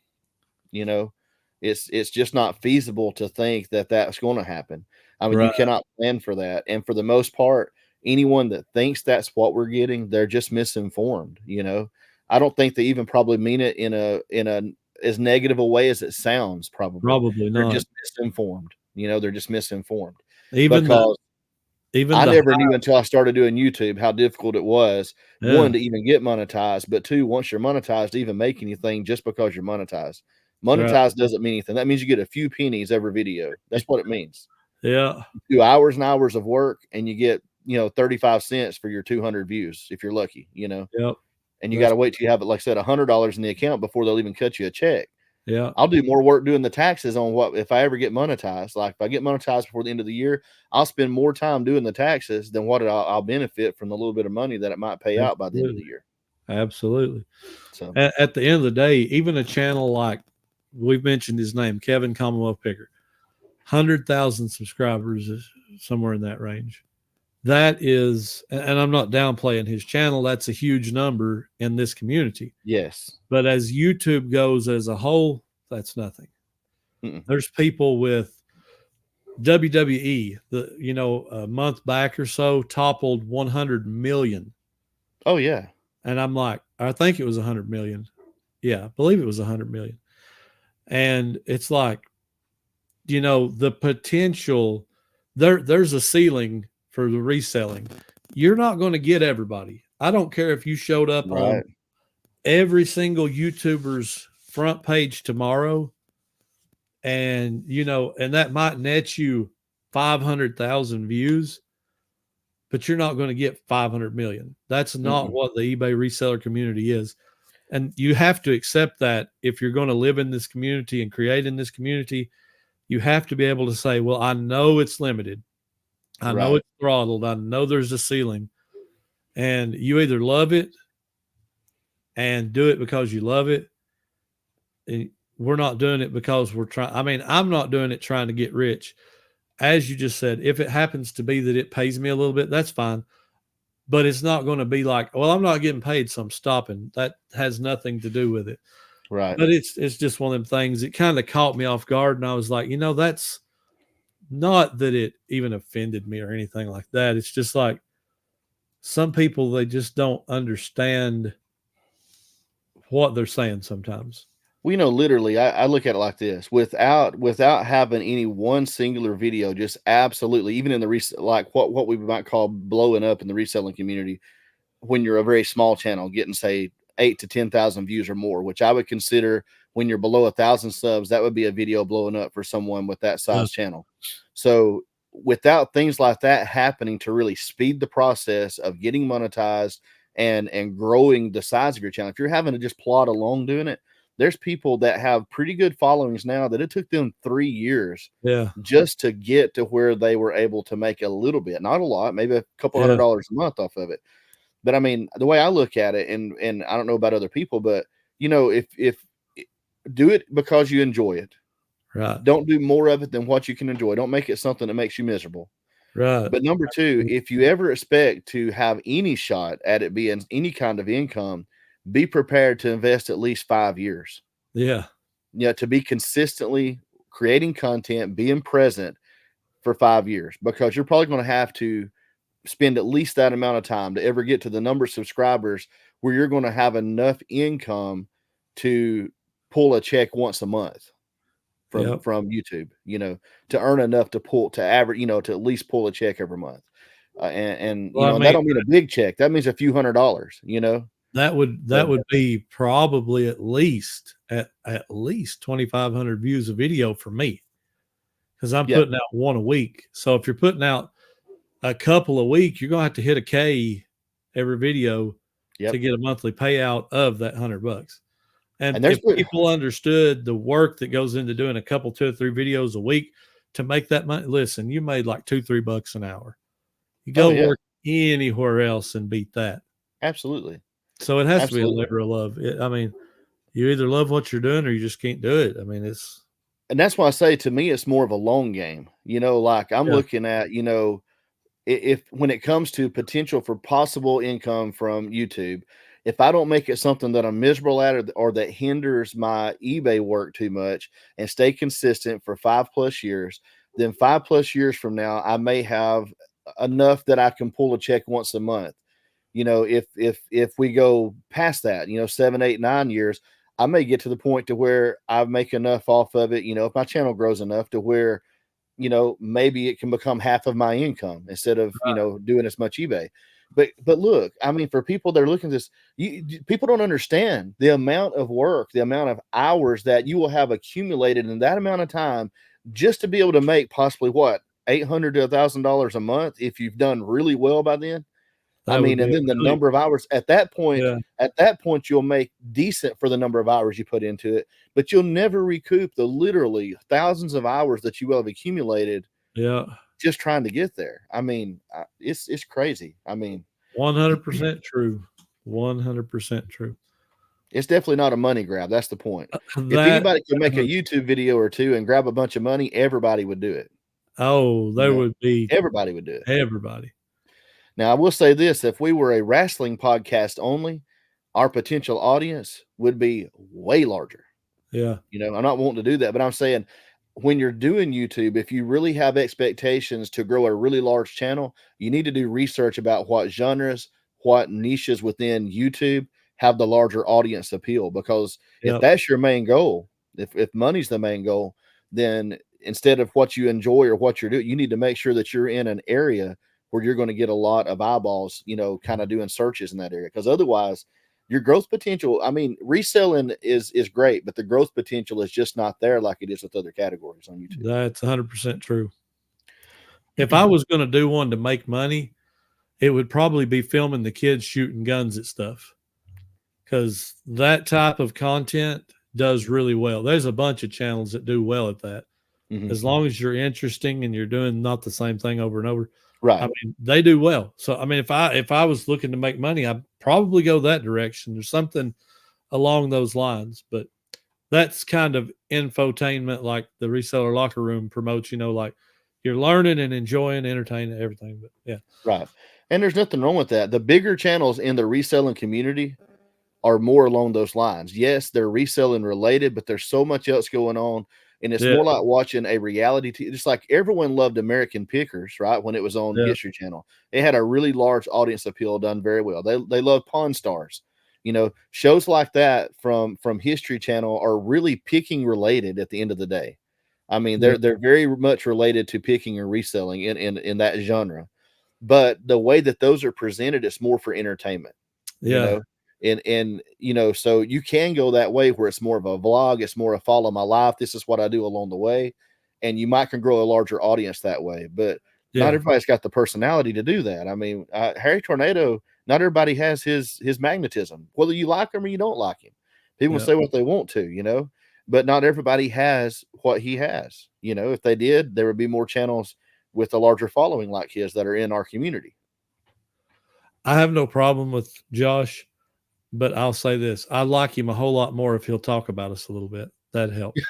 you know, it's just not feasible to think that that's going to happen. I mean, you cannot plan for that. And for the most part, anyone that thinks that's what we're getting, they're just misinformed. You know, I don't think they even probably mean it in a as negative a way as it sounds. Probably not. They're just misinformed. You know, they're just misinformed. Even I never knew until I started doing YouTube how difficult it was. One, to even get monetized, but two, once you're monetized, to even make anything just because you're monetized. Monetized doesn't mean anything. That means you get a few pennies every video. That's what it means. Yeah. You do hours and hours of work and you get, you know, 35 cents for your 200 views if you're lucky, you know. Yep. And you got to wait till you have it, like I said, $100 in the account before they'll even cut you a check. Yeah. I'll do more work doing the taxes on what if I ever get monetized. Like if I get monetized before the end of the year, I'll spend more time doing the taxes than what I'll benefit from the little bit of money that it might pay out by the end of the year. Absolutely. So at the end of the day, even a channel like we've mentioned his name, Kevin Commonwealth Picker, 100,000 subscribers, is somewhere in that range. That is, and I'm not downplaying his channel, that's a huge number in this community. Yes. But as YouTube goes as a whole, that's nothing. There's people with WWE, a month back or so, toppled 100 million. Oh, yeah. And I'm like, I think it was 100 million. Yeah, I believe it was 100 million. And it's like, you know, the potential, there's a ceiling for the reselling. You're not going to get everybody. I don't care if you showed up on every single YouTuber's front page tomorrow, and, you know, and that might net you 500,000 views, but you're not going to get 500 million. That's not what the eBay reseller community is. And you have to accept that if you're going to live in this community and create in this community, you have to be able to say, well, I know it's limited. I know it's throttled. I know there's a ceiling. And you either love it and do it because you love it. And we're not doing it because we're trying. I mean, I'm not doing it trying to get rich. As you just said, if it happens to be that it pays me a little bit, that's fine. But it's not going to be like, well, I'm not getting paid, so I'm stopping. That has nothing to do with it. Right. But it's just one of them things. It kind of caught me off guard, and I was like, you know, that's not that it even offended me or anything like that. It's just like some people, they just don't understand what they're saying sometimes. Well, you know, literally, I look at it like this: without having any one singular video, just absolutely, even in the like what we might call blowing up in the reselling community, when you're a very small channel, getting say 8,000 to 10,000 views or more, which I would consider when you're below 1,000 subs, that would be a video blowing up for someone with that size channel. So without things like that happening to really speed the process of getting monetized and growing the size of your channel, if you're having to just plod along doing it, there's people that have pretty good followings now that it took them 3 years just to get to where they were able to make a little bit, not a lot, maybe a couple $100 a month off of it. But I mean, the way I look at it, and I don't know about other people, but you know, if do it because you enjoy it, right? Don't do more of it than what you can enjoy. Don't make it something that makes you miserable, right? But number two, if you ever expect to have any shot at it being any kind of income, be prepared to invest at least 5 years. Yeah, to be consistently creating content, being present for 5 years, because you're probably going to have to spend at least that amount of time to ever get to the number of subscribers where you're going to have enough income to pull a check once a month from YouTube, you know, to earn enough to average, you know, to at least pull a check every month. And you know, I mean, that don't mean a big check. That means a few $100s, you know. That would be probably at least 2,500 views a video for me, because I'm putting out one a week. So if you're putting out a couple a week, you're gonna have to hit a K every video. Yep. to get a monthly payout of that $100. And there's if people understood the work that goes into doing a couple, 2 or 3 videos a week to make that money, listen, you made like $2-3 an hour. You go work anywhere else and beat that. Absolutely. So it has to be a labor of love. I mean, you either love what you're doing or you just can't do it. I mean, and that's why I say, to me, it's more of a long game. Like I'm looking at, if when it comes to potential for possible income from YouTube, if I don't make it something that I'm miserable at or that hinders my eBay work too much and stay consistent for 5+ years, then 5+ years from now, I may have enough that I can pull a check once a month. If we go past that, 7, 8, 9 years, I may get to the point to where I make enough off of it. If my channel grows enough to where, maybe it can become half of my income instead of, doing as much eBay. But look, I mean, for people that are looking at this, people don't understand the amount of work, the amount of hours that you will have accumulated in that amount of time just to be able to make possibly what, $800 to $1,000 a month if you've done really well by then. I mean, and then the number of hours at that point, you'll make decent for the number of hours you put into it, but you'll never recoup the literally thousands of hours that you will have accumulated. Just trying to get there. I mean, it's crazy. I mean, 100% true. 100% true. It's definitely not a money grab. That's the point. If anybody could make a YouTube video or two and grab a bunch of money, everybody would do it. Oh, would be. Everybody would do it. Everybody. Now, I will say this. If we were a wrestling podcast only, our potential audience would be way larger. Yeah. I'm not wanting to do that, but I'm saying when you're doing YouTube, if you really have expectations to grow a really large channel, you need to do research about what genres, what niches within YouTube have the larger audience appeal. Because if that's your main goal, if money's the main goal, then instead of what you enjoy or what you're doing, you need to make sure that you're in an area where you're going to get a lot of eyeballs, kind of doing searches in that area. Because otherwise, your growth potential, I mean, reselling is great, but the growth potential is just not there like it is with other categories on YouTube. That's 100% true. If I was going to do one to make money, it would probably be filming the kids shooting guns at stuff, because that type of content does really well. There's a bunch of channels that do well at that. As long as you're interesting and you're doing not the same thing over and over. Right. I mean, they do well. So, I mean, if I was looking to make money, I'd probably go that direction. There's something along those lines, but that's kind of infotainment, like the Reseller Locker Room promotes, like you're learning and enjoying, entertaining, everything. But yeah. Right. And there's nothing wrong with that. The bigger channels in the reselling community are more along those lines. Yes, they're reselling related, but there's so much else going on. And it's more like watching a reality just like everyone loved American Pickers, right? When it was on History Channel, it had a really large audience appeal, done very well. They love Pawn Stars. Shows like that from History Channel are really picking related at the end of the day. I mean, they're very much related to picking and reselling in that genre. But the way that those are presented, it's more for entertainment. And so you can go that way where it's more of a vlog, it's more a follow my life, this is what I do along the way, and you might can grow a larger audience that way. But not everybody's got the personality to do that. I mean, Harry Tornado, not everybody has his magnetism, whether you like him or you don't like him. People say what they want to, but not everybody has what he has. If they did, there would be more channels with a larger following like his that are in our community. I have no problem with Josh, but I'll say this. I like him a whole lot more if he'll talk about us a little bit. That helps.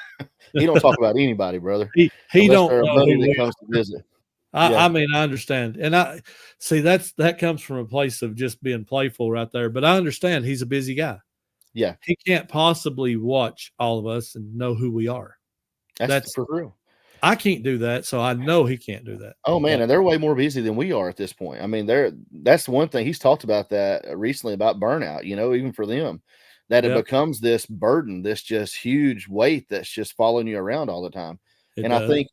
He don't talk about anybody, brother. He don't know buddy that comes to visit. I mean, I understand. And I see that comes from a place of just being playful right there. But I understand he's a busy guy. Yeah. He can't possibly watch all of us and know who we are. That's for real. I can't do that, so I know he can't do that. Oh man, and they're way more busy than we are at this point. I mean, that's the one thing he's talked about that recently about burnout, even for them, that it becomes this burden, this just huge weight that's just following you around all the time. And I think,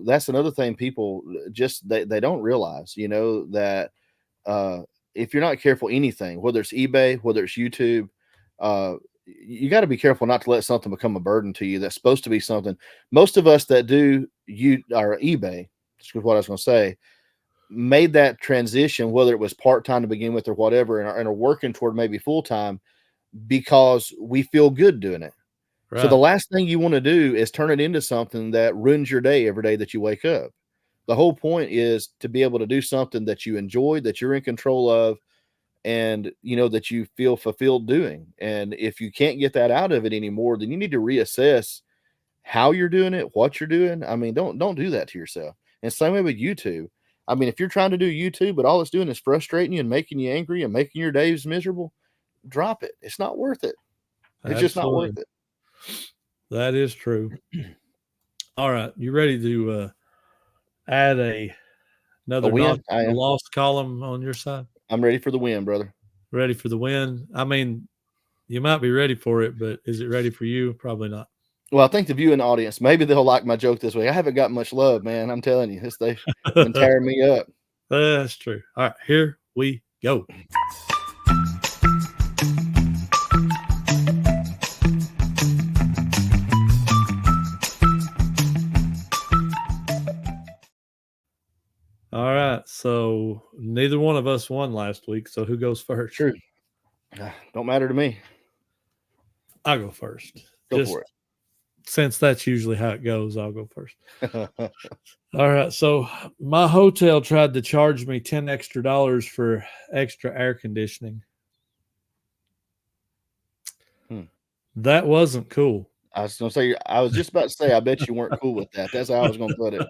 that's another thing people just they don't realize, that if you're not careful, anything, whether it's eBay, whether it's YouTube, you got to be careful not to let something become a burden to you that's supposed to be something. Most of us that do eBay, that's what I was going to say, made that transition, whether it was part-time to begin with or whatever, and are working toward maybe full-time because we feel good doing it. Right. So the last thing you want to do is turn it into something that ruins your day every day that you wake up. The whole point is to be able to do something that you enjoy, that you're in control of, and that you feel fulfilled doing. And if you can't get that out of it anymore, then you need to reassess how you're doing it, what you're doing. I mean, don't do that to yourself. And same way with YouTube. I mean, if you're trying to do YouTube, but all it's doing is frustrating you and making you angry and making your days miserable, drop it. It's not worth it. It's just not worth it. That is true. All right. You ready to add another lost column on your side? I'm ready for the win, brother. Ready for the win. I mean, you might be ready for it, but is it ready for you? Probably not. Well, I think the viewing audience, maybe they'll like my joke this week. I haven't got much love, man. I'm telling you, they've been tearing me up. That's true. All right, here we go. All right, so neither one of us won last week, so who goes first? True. Don't matter to me. I'll go first. Go for it. Since that's usually how it goes, I'll go first. All right, so my hotel tried to charge me $10 extra for extra air conditioning. That wasn't cool. I was just about to say, I bet you weren't cool with that. That's how I was going to put it.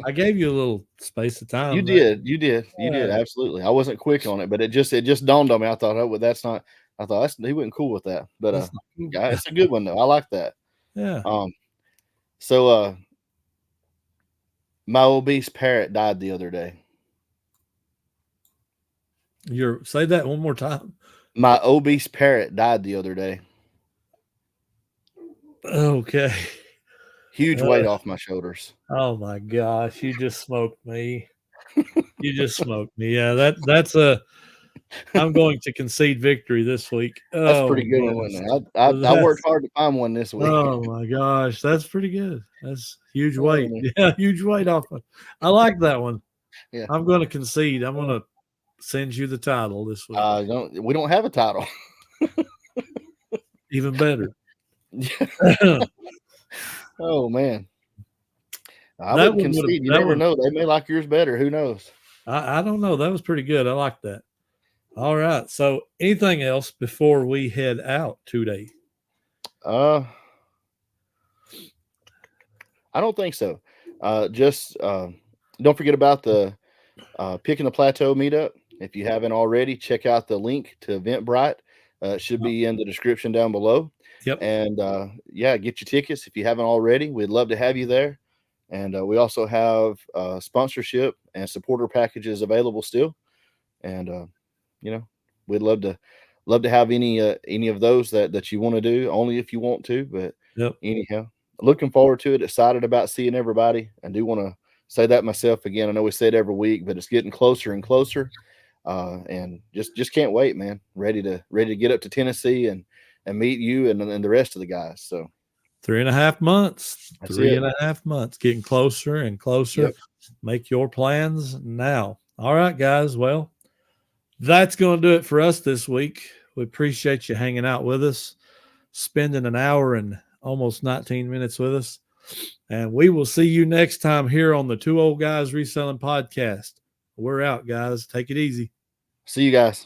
I gave you a little space of time. You did. Absolutely. I wasn't quick on it, but it just dawned on me. I thought, oh, well, that's not. I thought he wasn't cool with that, but yeah, it's a good one though. I like that. Yeah. So my obese parrot died the other day. Say that one more time. My obese parrot died the other day. Okay. Huge weight off my shoulders. Oh my gosh, you just smoked me. Yeah, that's I'm going to concede victory this week. That's pretty good one, wasn't it? I worked hard to find one this week. Oh my gosh, that's pretty good. That's huge weight. Yeah, huge weight off. I like that one. Yeah. I'm going to concede. I'm going to send you the title this week. We don't have a title. Even better. Oh man. I wouldn't concede. You never know. They may like yours better. Who knows? I don't know. That was pretty good. I like that. All right. So anything else before we head out today? I don't think so. Just don't forget about the Pickin the Plateau meetup. If you haven't already, check out the link to Eventbrite. It should be in the description down below. Yep. And get your tickets if you haven't already. We'd love to have you there. And we also have sponsorship and supporter packages available still. And we'd love to have any of those that you want to do, only if you want to. But anyhow, looking forward to it. Excited about seeing everybody. I do want to say that myself again. I know we say it every week, but it's getting closer and closer. And just can't wait, man. Ready to get up to Tennessee and meet you and the rest of the guys. So 3.5 months. That's 3.5 months. Getting closer and closer. Yep. Make your plans now. All right, guys. Well, that's going to do it for us this week. We appreciate you hanging out with us, spending an hour and almost 19 minutes with us. And we will see you next time here on the Two Old Guys Reselling Podcast. We're out, guys. Take it easy. See you guys.